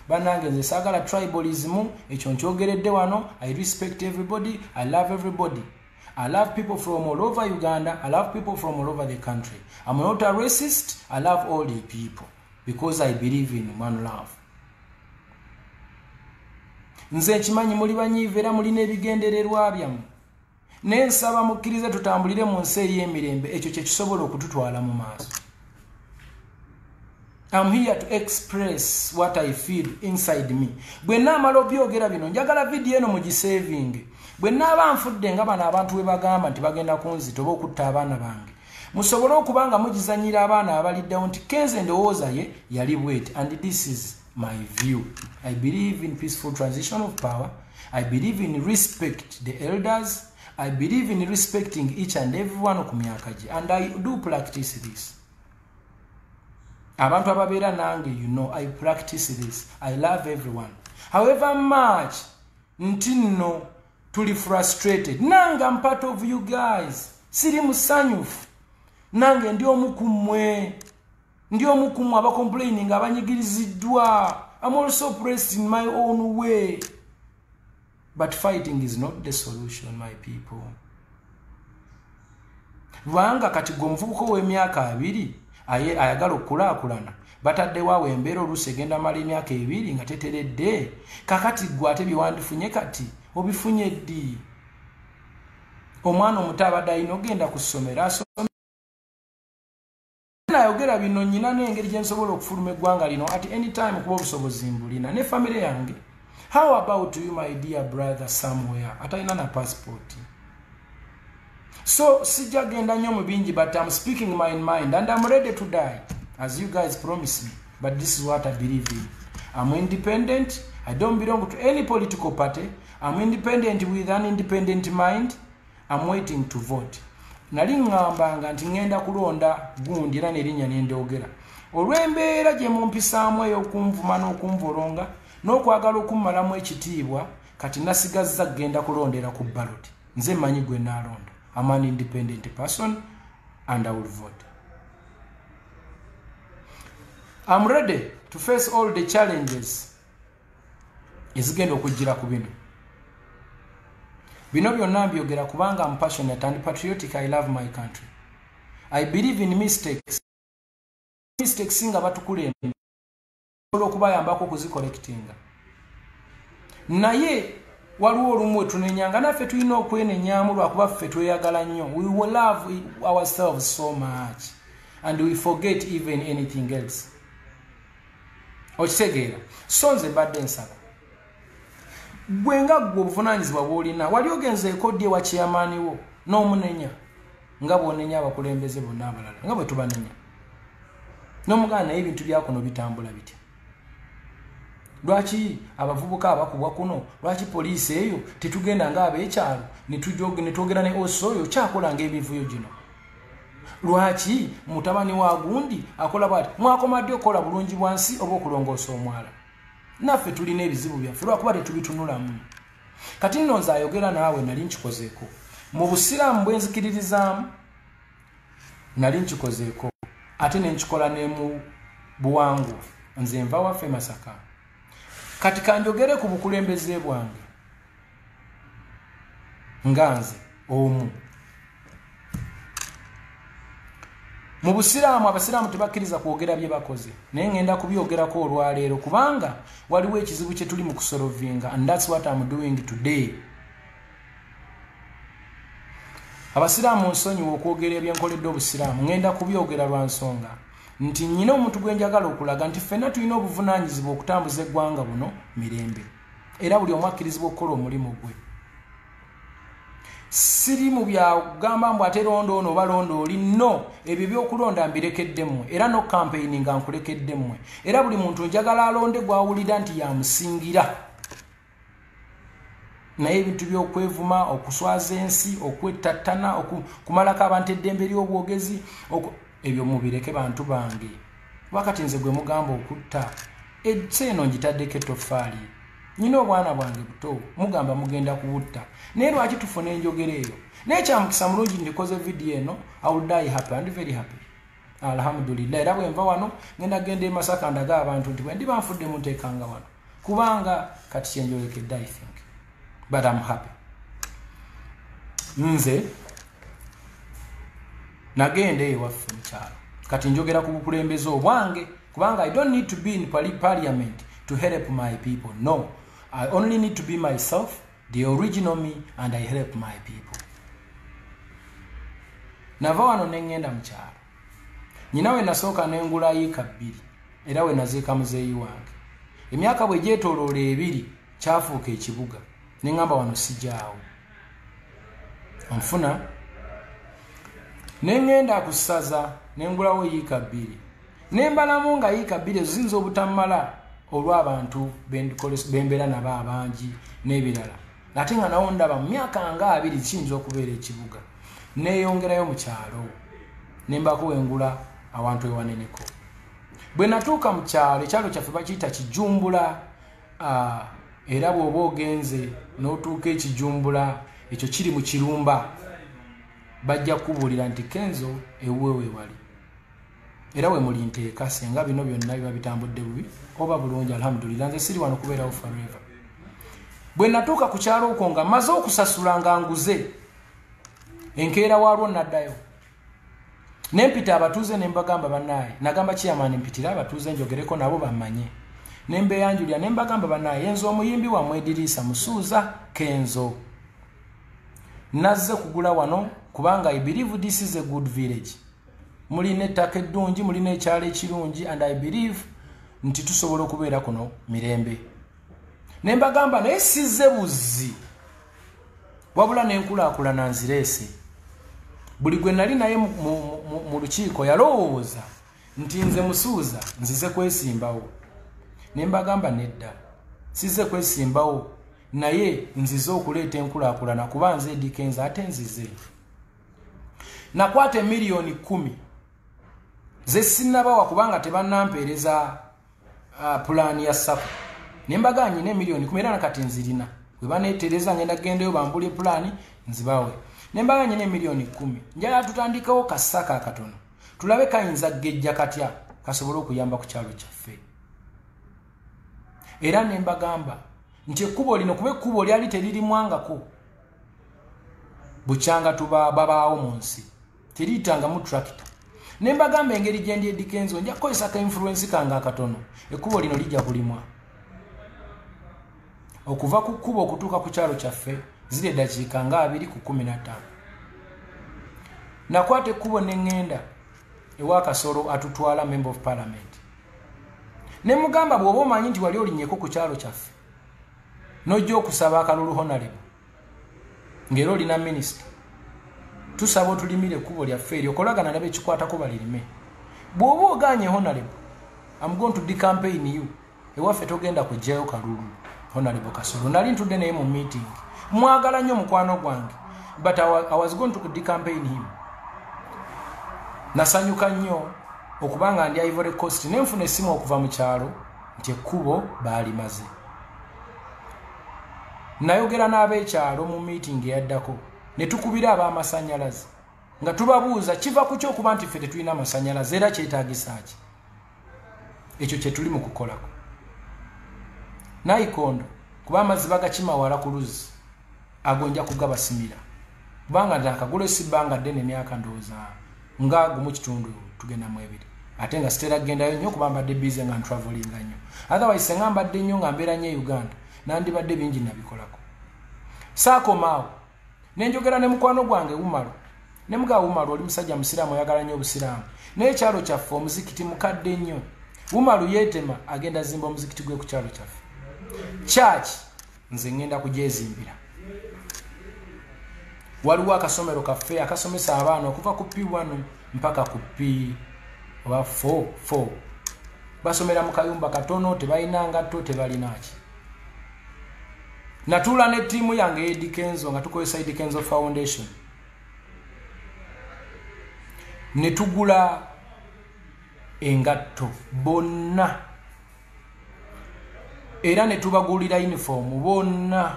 banange nze saagala tribalism ekyo nkyogeredde wano I respect everybody I love everybody I love people from all over Uganda. I love people from all over the country. I'm not a racist. I love all the people because I believe in one love. Nze nkimanyi muli banyiivu era mulina ebigendererwa byammwe. Nensaba mukkirize tutambulire mu nsi ey'emirembe ekyo kye kisobola okututwala mu maaso. I'm here to express what I feel inside me. Bwe naamala obyogera bino njagala video eno mugisaving. Bwe naaba nfudde nga bano abantu we bagamba nti bagenda kunzita oba okutta abaana bange musobole okubanga mugizanyira abaana abaliddewo nti kenze ndowooza ye yali bweti and this is my view. I believe in peaceful transition of power. I believe in respect the elders. I believe in respecting each and everyone ku myaka gye and I do practice this. Abantu ababeera nange you know I practice this. I love everyone. However much nti nno tuli frustrated. Nange I'm part of you guys. Siri musanyufu. Nange ndi omu kumwe. Ndi omu kumwe abacomplaining abanyigiriziddwa. I'm also pressed in my own way. But fighting is not the solution, my people. Vanga kati gomvubuko w'emyaka 2 ayagala okulaakulana bataddewo awo embeera oluusi egenda mala emyaka 2 nga teteredde kakati gwe ate byewandifunye kati obifunye ddi omwana omuto abadde alina ogenda ku ssomero asome nayogera bino nyina n'engeri gye nsobola okufuluma eggwanga lino at any time kuba obusobozi mbulina ne famire yange. How about you my dear brother somewhere atalina na passport? So sijja genda nnyo mu bingi but I'm speaking my mind and I'm ready to die as you guys promise me, but this is what I believe in. I'm independent. I don't belong to any political party. I'm independent with an independent mind. I'm waiting to vote. Nali ngambanga nti ngenda kulonda gundi era nerinnya nendoogera olw'embeera gye mumpisaamu ey'okunvuma n'okunvolonga n'okwagala okummalamu ekitiibwa kati nasigazza genda kulondera ku ballot. Nze mmanyi gwe naalonda. I'm an independent person and I will vote. I'm ready to face all the challenges ezigenda okujjira ku bino. Bino byonna mbyogera kubanga I'm passionate and patriotic. I love my country. I believe in mistakes. Mistakes nga batukulembe okubayambako okuzikollectinga. Naye waliwo olumu tunenyanga naffe tulina okwenenyaamu lwakuba ffe tweyagala nnyo. We will love ourselves so much and we forget even anything else. Okitegeera. So nze mbadde nsaba gwenga gwe obuvunaanyizibwa bw'olina wali ogenzeeko ddi ewa chairman wo n'omunenya nga bw'onenya abakulembeze bonna abalala nga bwe tubanenya n'omugana naye ebintu byakuno bitambula bitya. Lwaki abavubuka abakubwa kuno lwaki poliisi eyo tetugenda nga ab'ekyalo netwogera ne osoyo kyakola ng'ebivuyo gino. Lwaki mutabani wa gundi akola bwati mwakomadde okola bulungi bwansi oba okulongoosa omwala. Naffe tulina ebizibu byaffe lwakuba tetubitunulamu. Kati nno nze ayogera naawe nali nkikozeeko mu busiraamu bwe nzikiririzaamu nali nkikozeeko ate ne nkikola ne mu buwangwa. Nze nva waffe Masaka. Kati kanjogere ku bukulembeze bwange nga nze omu. Mu busiraamu abasiraamu tebakkiriza kwogera bye bakoze naye ngenda kubyogerako olwaleero kubanga waliwo ekizibu kye tuli mu kusolovinga and that's what I'm doing today. abasiraamu nsonyiwa okwogera ebyenkoledde obusiraamu ngenda kubyogera lwa nsonga nti nnyina omuntu gwe njagala okulaga nti ffenna tulina obuvunaanyizibwa okutambuza eggwanga buno mirembe era buli omu akkirizibwa okukola omulimu gwe siri mu byagamba mbu ate londo ono oba londo oli no ebyo byokulonda mbirekedde mmwe era no campaigning nga nkulekedde mmwe era buli muntu njagala alonde gwawulira nti yamusingira naye ebintu byokwevuma okuswaza ensi okwettattana okumalako abantu eddembe ly'obwogezi ebyo mubireke bantu bange wakati nze gwe mugamba okutta eseeno ngitaddeko etoffaali nyina obwana bwange buto mugamba mugenda kuwutta naye lwaki tufuna enjogera eyo naye kyamukisa mulungi ndikoze vidiyo eno I will die happy and very happy alhamdulillah era bwe nva wano ngenda genda e Masaka ndaga abantu nti bwe ndiba nfudde munteekanga wano kubanga kati kyenjolekedde I think but I'm happy nze nagenda ewaffe mukyalo kati njogera ku bukulembeze obwange kubanga I don't need to be in parliament to help my people no I only need to be myself the original me and I help my people nava wano nengenda mukyalo nyina we nasooka nengula yiika 2 era we naziika muzeeyi wange emyaka bwe gyetooloola 2 kyafuuka ekibuga nengamba wano sijaawo onfuna nengenda kusaza nengulawo yiika 2 nembalamu nga yiika 2 ziyinza obutamala olw'abantu bembeera nabo abangi n'ebirala ate nga nawo ndaba mu myaka nga 2 kiyinza okubeera ekibuga neeyongerayo mu kyalo nembako wengula awantu ewaneneko bwe natuuka mu kyalo ekyalo kyaffe bakiyita Kijumbula era bw'oba ogenze n'otuuka ekijumbula ekyo kiri mu Kirumba bajja kubuulira nti Kenzo ewuwe wali era we muli nteeka senga bino byonna biba bitambudde bubi oba bulungi alhamdulillah nze siri wano kubeerawo forever bwe natuuka ku kyalo okwo nga maze okusasula nga nguze enkeera waalwo naddayo nempita abatuuze nembagamba bannaaye nagamba chairman mpitira abatuuze njogereko nabo bamanye nembeyanjulira nembagamba bannaaye Enzo omuyimbi wamwe Idrisa Musuuza Kenzo nazze kugula wano kubanga I believe this is a good village mulina ettaka eddungi mulina ekyalo ekirungi and I believe nti tusobola okubeera kuno mirembe nembagamba naye sizze buzzi wabula nenkulaakulana nzireese buli gwe nali naye mu lukiiko yalowooza nti nze Musuuza nzize kwesimbawo nembagamba nedda sizze kwesimbawo naye nzize okuleeta enkulaakulana kuba nze Dikenza ate nzize nakwata miliyoni 10 ze sinnabawa kubanga tebannampeereza pulaani ya SACCO nembaga nyine miliyoni 10 era nakati nzirina bwe baneetereza ngenda gendeyo bambule pulaani nzibawe nembaga nyine miliyoni 10 njala tutandikawo kasaka akatono tulabe kayinza gejja katya kasobola okuyamba ku kyalo kyaffe era nembagamba nti ekkubo lino kuba ekkubo lyali teririmwangako bukyanga tuba babaawo mu nsi teriyitangamu tractor nembagamba engeri gye ndi Dikenzo nja kukozesa ka influence kange akatono ekkubo lino lijja kulimwa okuva ku kkubo okutuuka ku kyalo kyaffe ziri eddakiika nga 2 ku 15 nakwata ekkubo neŋŋenda ewa Kasolo atutwala member of parliament nemugamba bw'oba omanyi nti wali olinnyeko ku kyalo kyaffe n'ojja okusaba akalulu honorable ng'era olina minisita tusaba otulimire ekkubo lyaffe eryo okolagana ne bekikwatako balirime bw'oba oganye honorable I'm going to decampaign you ewaffe togenda kujjayo kalulu honorable Kasolo nali ntudde naye mu meeting mwagala nnyo mukwano gwange but I was going to decampaign him nasanyuka nnyo okubanga ndi Ivory Coast nenfuna essimu okuva mu kyalo nti ekkubo baalimaze nayogera n'abeekyalo mu meeting eyaddako ne tukubira ab'amasannyalaze nga tubabuuza kiva ku kyokuba nti ffe tetulina amasannyalaze era kyetaagisa ki ekyo kye tuli mu kukolako Nayikondo kuba amazzi bagakima wala ku luzzi agonja kugabasimira kubanga nakagula esibbanga ddene emyaka ndowooza nga gumu kitundu tugenda mu 2 ate nga sitera gendayo nnyo kuba mbadde bize nga ntravelinga nnyo otherwise senga mbadde nnyo nga mbeera nnyo Uganda nandibadde bingi nabikolako saakomaawo nenjogera ne mukwano gwange Umaro ne mga Umaru oli musajja musiraamu oyagala nnyo obusiraamu naye ekyalo kyaffe omuzikiti mukadde nnyo Umaru yeetema agenda zimba omuzikiti gwe ku kyalo kyaffe church nze ngenda kugyezimbira waliwo akasomero kaffe akasomesa abaana okuva ku P1 mpaka ku P oba 4 basomera mu kayumba katono tebalina ngatto tebalinaki natula ne tiimu yange Eddie Kenzo nga tukozesa Eddie Kenzo Foundation ne tugula engatto bonna era ne tubagulira uniform bonna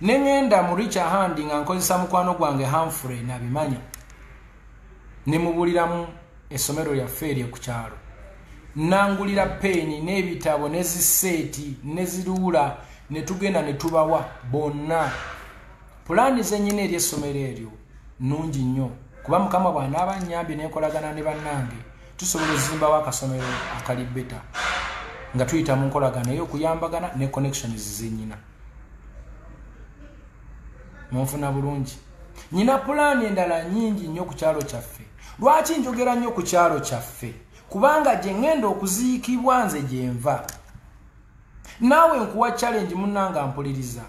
ne ngenda mu Richard Hand nga nkozesa mukwano gwange Humphrey nabimanya ne mubuliramu essomero lyaffe eryo ku kyalo nangulira peni n'ebitabo n'eziseti n'eziruula ne tugenda ne tubawa bonna pulani zennyini ery'essomero eryo nnungi nnyo kuba Mukama bw'anaaba annyambye n'enkolagana ne bannange tusobola okuzimbawo akasomero akali beta nga tuyita mu nkolagana ey'okuyambagana ne connections zennyina munfuna bulungi nyina pulani endala nnyingi nnyo ku kyalo kyaffe lwaki njogera nnyo ku kyalo kyaffe kubanga gye ngenda okuziikibwa nze gye nva naawe nkuwa challenge munnanga mpuliriza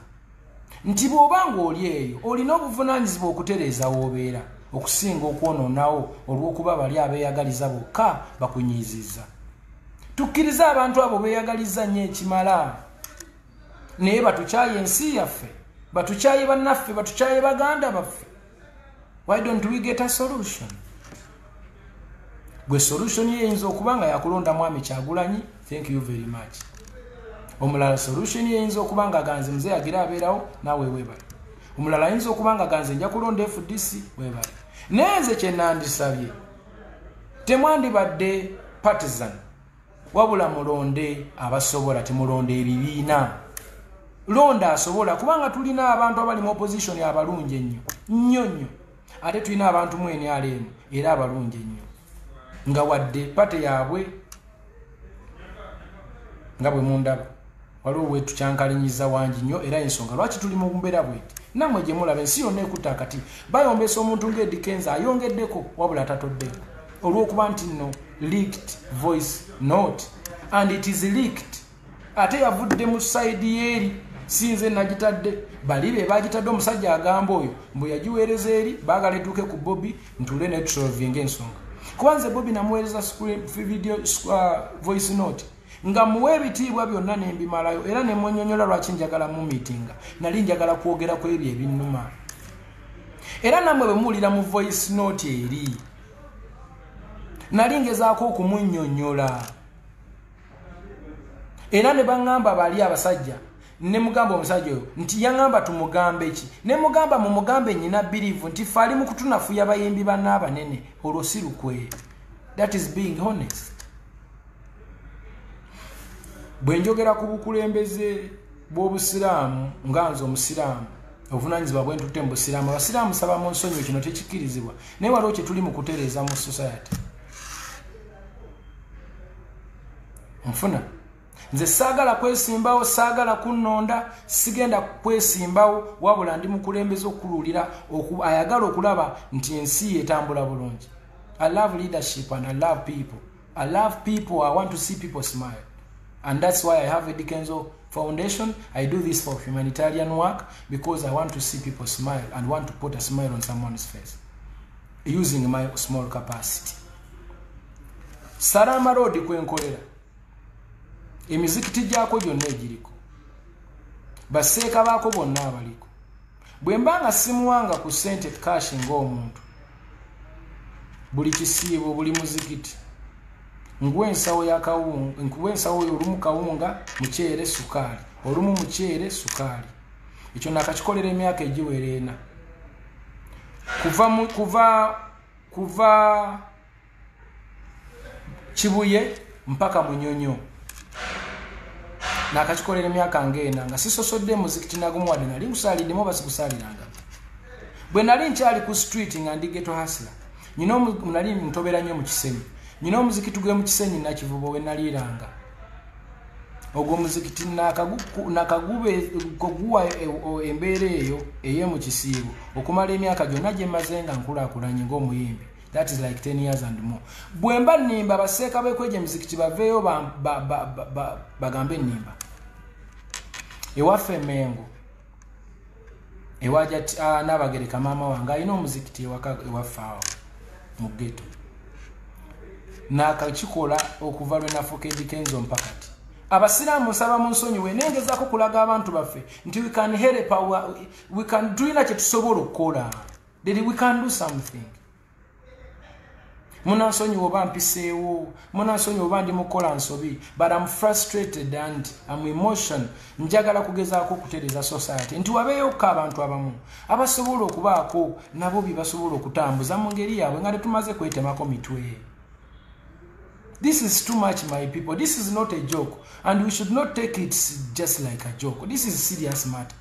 nti bw'obanga oli eyo olina obuvunaanyizibwa okutereeza w'obeera okusinga okwononawo olw'okuba bali abeeyagaliza bokka bakunyiizizza tukkiriza abantu abo beeyagaliza nnyo ekimala naye batukyaye ensi yaffe batukyaye bannaffe batukyaye baganda baffe why don't we get a solution gwe solution yeyinza okuba nga yakulonda Mwami Kyagulanyi thank you very much omulala solution yeyinza okuba nga ganze mzee agira abeerawo naawe weebale omulala ayinza okuba nga ganze nja kulonda FDC weebale nenze kye nandisabye temwandibadde partisan wabula mulonde abasobola temulonde ebibiina londa asobola kubanga tulina abantu abali mu opposition abalungi ennyo ate tulina abantu mu NRM era abalungi ennyo nga wadde pate yaabwe nga bwe mundaba waliwo we tukyankalinyiza wangi nnyo era ensonga lwaki tuli mu mbeera bweti nammwe gye mulaba ensi yonna ekutta akati bayombesa omuntu ng'Eddie Kenzo ayongeddeko wabula tatoddeko olw'okuba nti nno leaked voice note and it is leaked ate yavudde mu side yeeri sinze nagitadde bali be bagitadde omusajja agamba oyo mbu yagiweereza eri baagala edduke ku Bobby ntule ne tusolvinga ensonga kubanze Bobby namuweereza video voice note nga muwe ebitiibwa byonna n'embimalayo era ne mwenyonyola lwaki njagala mu meetinga nali njagala kwogera ku ebyo ebinnuma era nammwe bwe muwulira mu voice note eri nali ngezaako okumunnyonnyola era ne baŋŋamba bali abasajja ne mugamba omusajja oyo nti yaŋŋamba tumugambe ki ne mugamba mu mugambe nnyina birivu nti ffe ali mu kutunafuya bayimbi banna abanene olwo si lukwe that is being honest bwe njogera ku bukulembeze bw'obusiraamu nga nze omusiraamu obuvunaanyizibwa bwe ntutte mu busiraamu abasiraamu saba mu nsonyi kino tekikkirizibwa naye waliwo kye tuli mu kutereeza mu society nfuna nze saagala kwesimbawo saagala kunnonda sigenda kwesimbawo wabula ndi mukulembeze okukululira ayagala okulaba nti ensi etambula bulungi I love leadership and I love people. I love people. I want to see people smile. And that's why I have a Eddie Kenzo Foundation. I do this for humanitarian work because I want to see people smile and want to put a smile on someone's face using my small capacity. Salama Road kwenkolera. Emizikiti gyako gyonna egiriko. Baseeka baako bonna abaliko. Bwe mbanga simuwanga ku ssente cash ng'omuntu. Buli kisiibo buli muzikiti. Nguwe ensawo ya kawunga, nguwe ensawo olumu kawunga, mukyere sukali. Olumu mukyere sukali. Ekyo nakakikolera emyaka egiwera 4. Kuva Kibuye mpaka Munyonyo. Nakakikolera emyaka ng'ena nga sisosodde muzikiti nagumu wadde nali ngusalidde basikusaliranga. Bwe nali nkyali ku street nga ndi ghetto hustler. Nyino nali ntobera nnyo mu Kisenyi. Nyino omuzikiti gwe mu Kisenyi nakivubo we naliranga. ogwo muzikiti nakagube koguwa embeera eyo eye mu kisiibo okumala emyaka gyonna gye maze nga nkulakulanye ng'omuyimbi. That is like 10 years and more. Bwemba nimba baseeka bekweje muzikiti baveeyo bagambe nimba. Ewaffe Mengo ewaja Nabagereka maama wange alina omuzikiti ewaffe awo mu ghetto. Nakakikola okuva lwe nafuuka Eddie Kenzo mpakati. Abasiraamu nsaba mu nsonyiwe nengezaako kulaga abantu baffe nti we can help we can do kye tusobola okukola. We can do something. Munansonyiwe oba mpiseewo, munansonyiwe oba ndi mukola nsobi, but I'm frustrated and I'm emotional. Njagala kugezaako okutereeza society nti wabeeyoko abantu abamu abasobola okubaako nabo bye basobola okutambuza mu ngeri yaabwe nga tetumaze kwetemako mitwe. This is too much, my people. This is not a joke, and we should not take it just like a joke. This is a serious matter.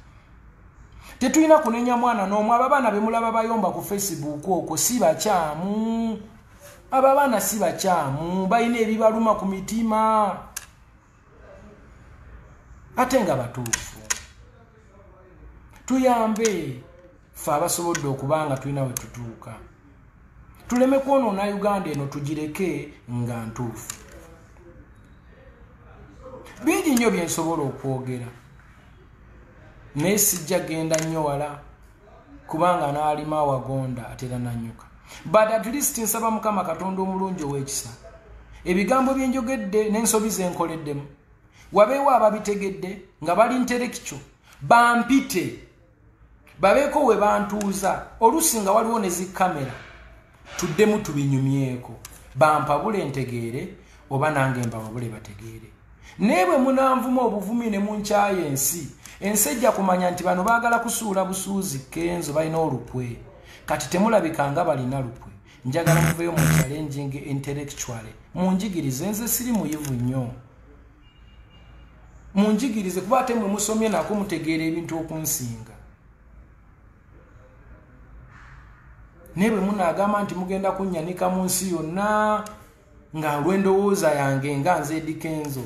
Tetulina kunenya mwana n'omwe. Abaana be mulaba bayomba ku Facebook okwo si bakyamu. Abaana si bakyamu, balina ebibaluma ku mitima. Ate nga batuufu. Tuyambe ffe abasobodde okubanga tulina we tutuuka. Tuleme kwonoona Uganda eno tugireke nga ntuufu. Bingi nnyo bye nsobola okwogera. Naye sijja genda nnyo wala kubanga n'alima awagonda atera nanyuka. But at least nsaba Mukama Katonda omulungi ow'ekisa. Ebigambo bye njogedde n'ensobi ze nkoleddemu. Wabeewo ababitegedde nga bali nterekityo. Bampite. Babeeko we bantuuza. Oluusi nga waliwo ne zikamera. Tuddemu tubinyumyeko. Bampabule ntegeere oba nange mbabule bategeere. Naye bwe munanvuma obuvumi ne munkyaye ensi. Ensi ejja kumanya nti bano baagala kusuula busuuzi Kenzo balina olukwe. Kati temulabikanga balina lukwe. Njagala muveeyo mu challenging intellectually. Munjigirize, nze siri muyivu nnyo. Munjigirize kuba ate mwe musomye nako mutegeera ebintu okunsinga. Naye bwe munaagamba nti mugenda kunnyanika mu nsi yonna nga lw'endowooza yange nga nze Eddie Kenzo,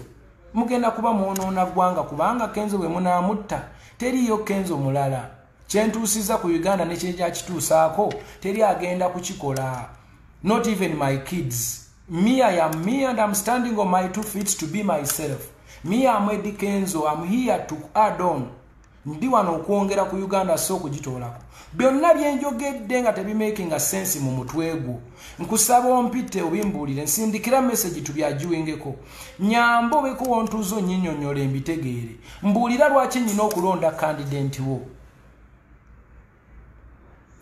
mugenda kuba mwonoona ggwanga kubanga Kenzo bwe munaamutta teriyo Kenzo mulala. Kyentuusiza ku Uganda ne kye kyakituusaako teri agenda kukikola. Not even my kids. Me, I am me and I'm standing on my 2 feet to be myself. Me, I'm Eddie Kenzo. I'm here to add on. Ndi wano okwongera ku Uganda so kugitoolako. Byonna bye njogedde nga tebimaking a sense mu mutwe gwo. Nkusaba ompite obimbuulire nsindikira message tubyajuwengeko. Nyambo obeko wontuuzo nnyinnyonnyola mbitegeere. Mbuulira lwaki nnyina okulonda candidate wo.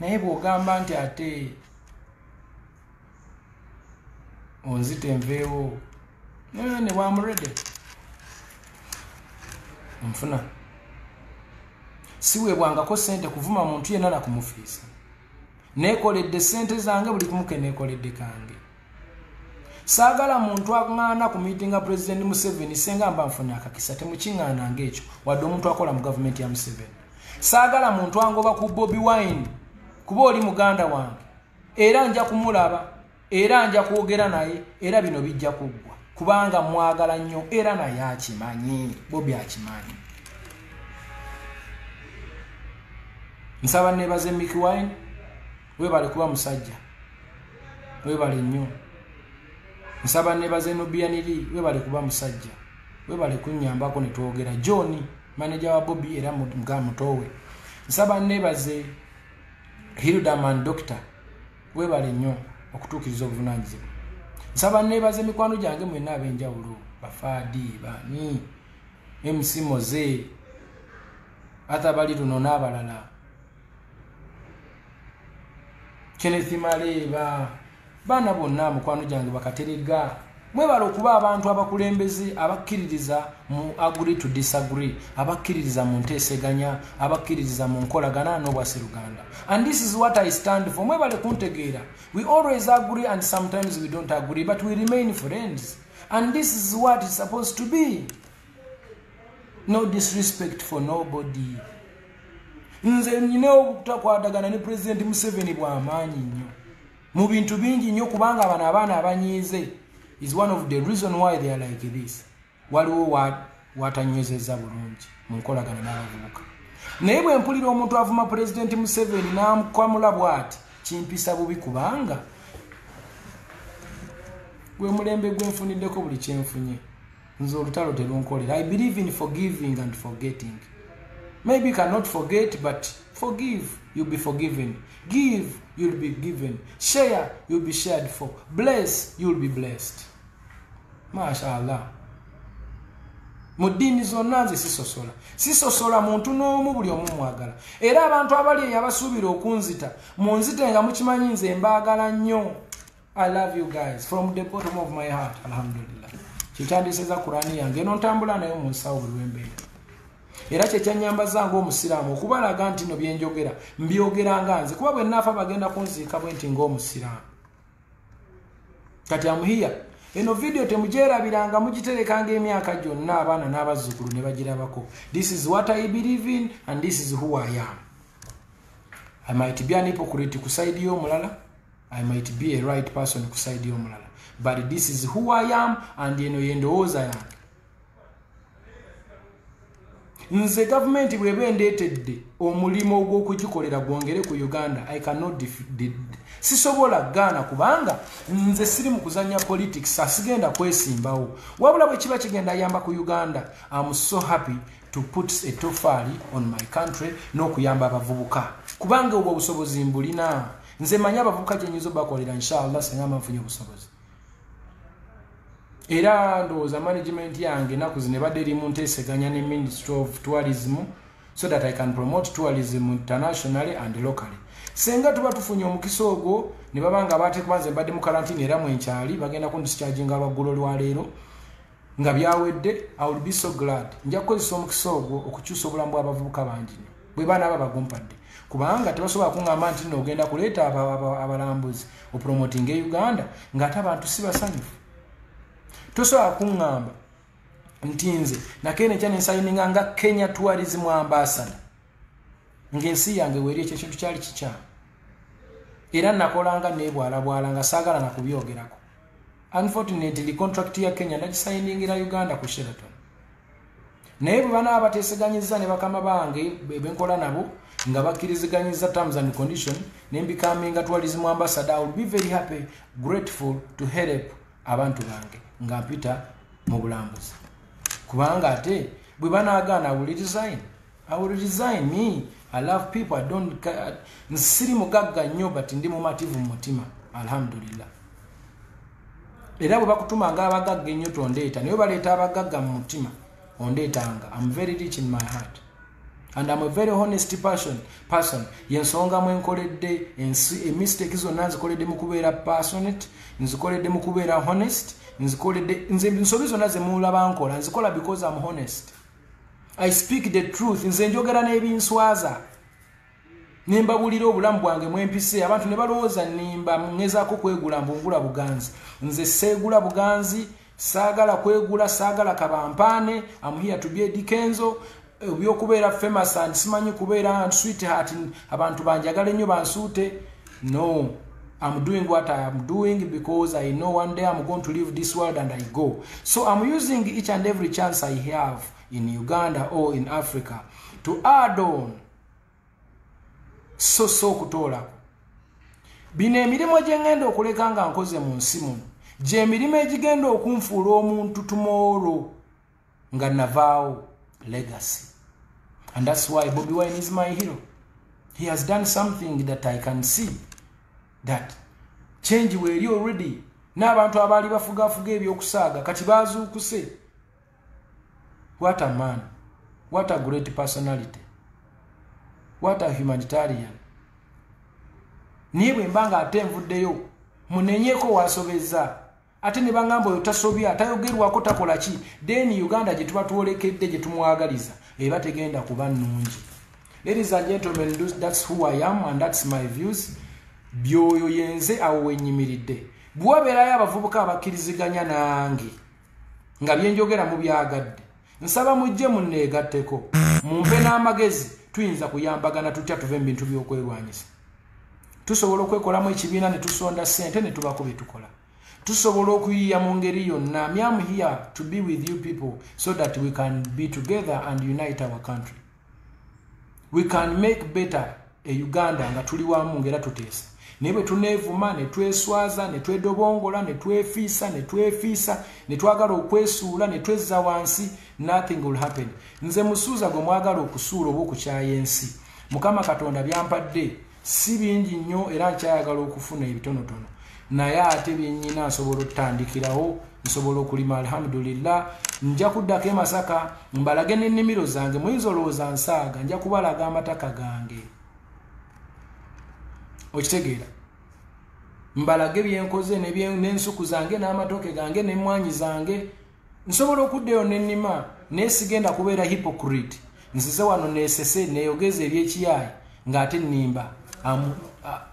Naye bw'ogamba nti ate onzite nveewo ne bwamurede nfuna siweebwangako ssente kuvuma muntu yenna nakumufiisa. Neekoledde ssente zange buli kumuke neekoledde kange. Saagala muntu aŋŋaana ku miitinga President Museveni senga mba nfunye akakisa temukiŋŋaananga ekyo wadde omuntu akola mu gavumenti ya Museveni. Saagala muntu angoba ku Bobi Wine kuba oli muganda wange era nja kumulaba era nja kwogera naye era bino bijja kuggwa kubanga mwagala nnyo era naye akimanyi. Bobi akimanyi. Nsaba nebaze Mickey Wine webale kuba musajja webale nnyo. Nsaba nebaze Nubianiri webale kuba musajja webale kunnyambako ne twogera. John manager wa Bobi era mga mutowe. Nsaba nebaze Hildaman Doctor webale nnyo okutuukiriza obuvunaanyizibwa. Nsaba nebaze mikwano gyange mwenna ab'enjawulo Bafaadi bani MC Moze atabali luno n'abalala Kenneth Maleba baana bonna mukwano gyange bakaterega. Mwebale okuba abantu abakulembeze abakkiririza mu agree to disagree, abakkiririza mu nteeseganya, abakkiririza mu nkolagana n'obwasseruganda. And this is what I stand for. Mwebale kuntegeera. We always agree and sometimes we don't agree, but we remain friends. And this is what it's supposed to be. No disrespect for nobody. Nze nnina obutakwatagana ne President Museveni bw'amaanyi nnyo mu bintu bingi nnyo kubanga abaana abanyiize is one of the reason why they are like this. Waliwo watanywezezza bulungi mu nkolagana n'abavubuka. Naye bwe mpulira omuntu avuma Pulezidenti Museveni n'amukwamula bw'ati kimpisa bubi kubanga gwe mulembe gwe nfuniddeko buli kyenfunye. Nze olutalo terunkolera. I believe in forgiving and forgetting. Maybe you cannot forget, but forgive, you'll be forgiven. Give, you'll be given. Share, you'll be shared for. Bless, you'll be blessed. MashaAllah. Mudini zonna nze sisosola muntu n'omu buli omu mwagala. Era abantu abali abasuubira okunzita munzite nga mukimanyi nze mbaagala nnyo. I love you guys from the bottom of my heart. Alhamdulillah. Kitandiseza Qur'ani yange eno ntambula nayo mu nsawo buli wembeera. Era kyekyanyamba zange omusiraamu okubalaga nti no byenjogera mbyogeranga nze kuba bwe naafa bagenda kunziika bwe nti ng'omusiraamu. Kati amuhiya eno video temujerabiranga mugiterekanga emyaka gyonna abaana n'abazzukulu ne bagirabako. This is what I believe in and this is who I am. I might be an hypocrite kusaidi y'omulala. I might be a right person kusaidi y'omulala. But this is who I am and eno yendowooza yange. Nze government bwebe ndeetedde omulimo ogw'okugikolera gwongere ku Uganda, I cannot sisobola gaana kubanga nze siri mu kuzanya politics asigenda kwesimbawo. Wabula bwe kiba kigenda yamba ku Uganda, I'm so happy to put a tofali on my country n'okuyamba abavubuka kubanga obwo obusobozi mbulina. Nze manya abavubuka gye nyizo bakolera inshallah singa manfunye obusobozi. Era ndowooza management yange naku zine badde eri mu nteeseganya ne Ministry of Tourism so that I can promote tourism internationally and locally. Senga tuba tufunye omukisa ogwo ne babanga baate kubanze mbadde mu quarantine era mwenkyali bagenda kundischarginga abaggulo lwaleero nga byawedde. I will be so glad. Nja kukozesa omukisa ogwo okukyusa obulamu bw'abavubuka bangi bwe baana aba bagumpadde kubanga tebasobola kuŋŋamba nti nno ogenda kuleeta abalambuzi opromoting e Uganda ng'ate abantu si basanyufu. Tosobola kuŋŋamba nti nze nakene kyane nsayininga nga Kenya Tourism Ambassador ng'ensi yange weeri ekyo kintu kyali kikyamu era nakolanga neebwalabwala nga saagala na kubyogerako. Unfortunately contract ya Kenya nagisayiningira Uganda ku Sheraton. Naye bwe banaaba bateeseganyizza ne bakama bange benkola nabo nga bakkiriziganyizza terms and condition ne mbikaminga tourism ambassador, I will be very happy, grateful to help abantu bange nga mpita mu bulambuzi kubanga ate bwe banaagaana I will resign. Me, I love people. I don't nsiri mugagga nnyo but ndi mumativu mu mutima alhamdulillah. Era bwe bakutuma nga abagagga ennyo tondeeta naye baleeta abagagga mu mutima ondeetanga. I'm very rich in my heart and I'm a very honest person. Yensonga mwe nkoledde mistake zonna nzikoledde mu kubeera passionate, nzikoledde mu kubeera honest, nze ensobi zonna ze mulaba nkola nzikola because I'm honest. I speak the truth. Nze njogera n'ebinswaza nembabulira obulamu bwange mwempise abantu ne balowooza nimba ngezaako kwegula mbungula buganzi. Nze seegula buganzi, saagala kwegula, saagala kabampaane. I'm here to be a Dikenzo. Byokubeera famous and simanyi kubeera sweetheart abantu banjagala nnyo bansuute. No, I'm doing what I am doing because I know one day I'm going to leave this world and I go. So I'm using each and every chance I have in Uganda or in Africa to add on so kutola. Bino emirimu gye ngenda okuleka nga nkoze mu nsi muno gye emirimu egigenda okunfuula omuntu tomorrow nga navaawo legacy. And that's why Bobi Wine is my hero. He has done something that I can see that change weeri already. N'abantu abaali bafugafuga ebyokusaaga kati baazuukuse. What a man. What a great personality. What a humanitarian. Niye bwe mbanga ate nvuddeyo munenyeko wasobezza ate ne bangamba oyo tasobya tayogerwako takola ki then Uganda gye tuba tuwolekedde gye tumwagaliza eba tegenda kuba nnungi. Ladies and gentlemen, that's who I am and that's my views. Byoyo yenze awo wenyimiridde bwabeerayo abavubuka abakkiriziganya nange nga byenjogera mu byagadde nsaba mujje munneegatteko mumpe n'amagezi tuyinza kuyambagana tutya tuve mu bintu by'okwerwanyisa. Tusobola okwekolamu ekibiina ne tusonda ssente ne tubako bye tukola. tusobola okuyiya mu ngeri yonna. I am here to be with you people so that we can be together and unite our country. We can make better a Uganda nga tuli wamu ngera tuteesa. Nebe tunevuma ne tweswaza ne twedobongola ne twefiisa ne twagala okwesuula ne twezza wansi, nothing will happen. Nze musuuza gwe mwagala okusuula oba okukyaya ensi. Mukama Katonda byampadde si bingi nnyo era nkyayagala okufuna ebitonotono. Naye ate byennyina nsobola okutandikirawo, nsobola okulima alhamdulillah. Nja kuddako e Masaka mbalage n'ennimiro zange, muyinza olowooza nsaaga, nja kubalaga amataka gange. Okitegeera? Mbalage byenkoze n'ensuku zange n'amatoke gange n'emmwanyi zange. Nsobola okuddeyo n'ennima naye sigenda kubeera hypocrite. Nzize wano neesese neeyogeza eby'ekiyaayi ng'ate nnimba.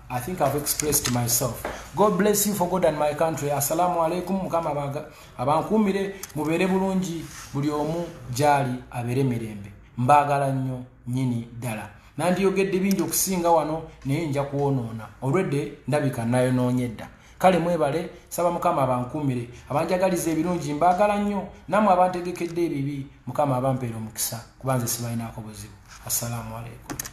I think I've expressed myself. God bless you for God and my country. Assalamu alaikum. Mukama abankumire mubeere bulungi, buli omu gyali abeere mirembe. Mbaagala nnyo nyini ddala. Nandiyogedde bingi okusinga wano naye nja kuwonoona. Olwedde ndabika nayonoonye dda. Kale mwebale, saba Mukama abankumire. Abanjagaliza ebirungi mbaagala nnyo. Namwe abantegekedde ebibi Mukama abampeera omukisa. Kuba nze sibalinaako buzibu. Assalamu alaikum.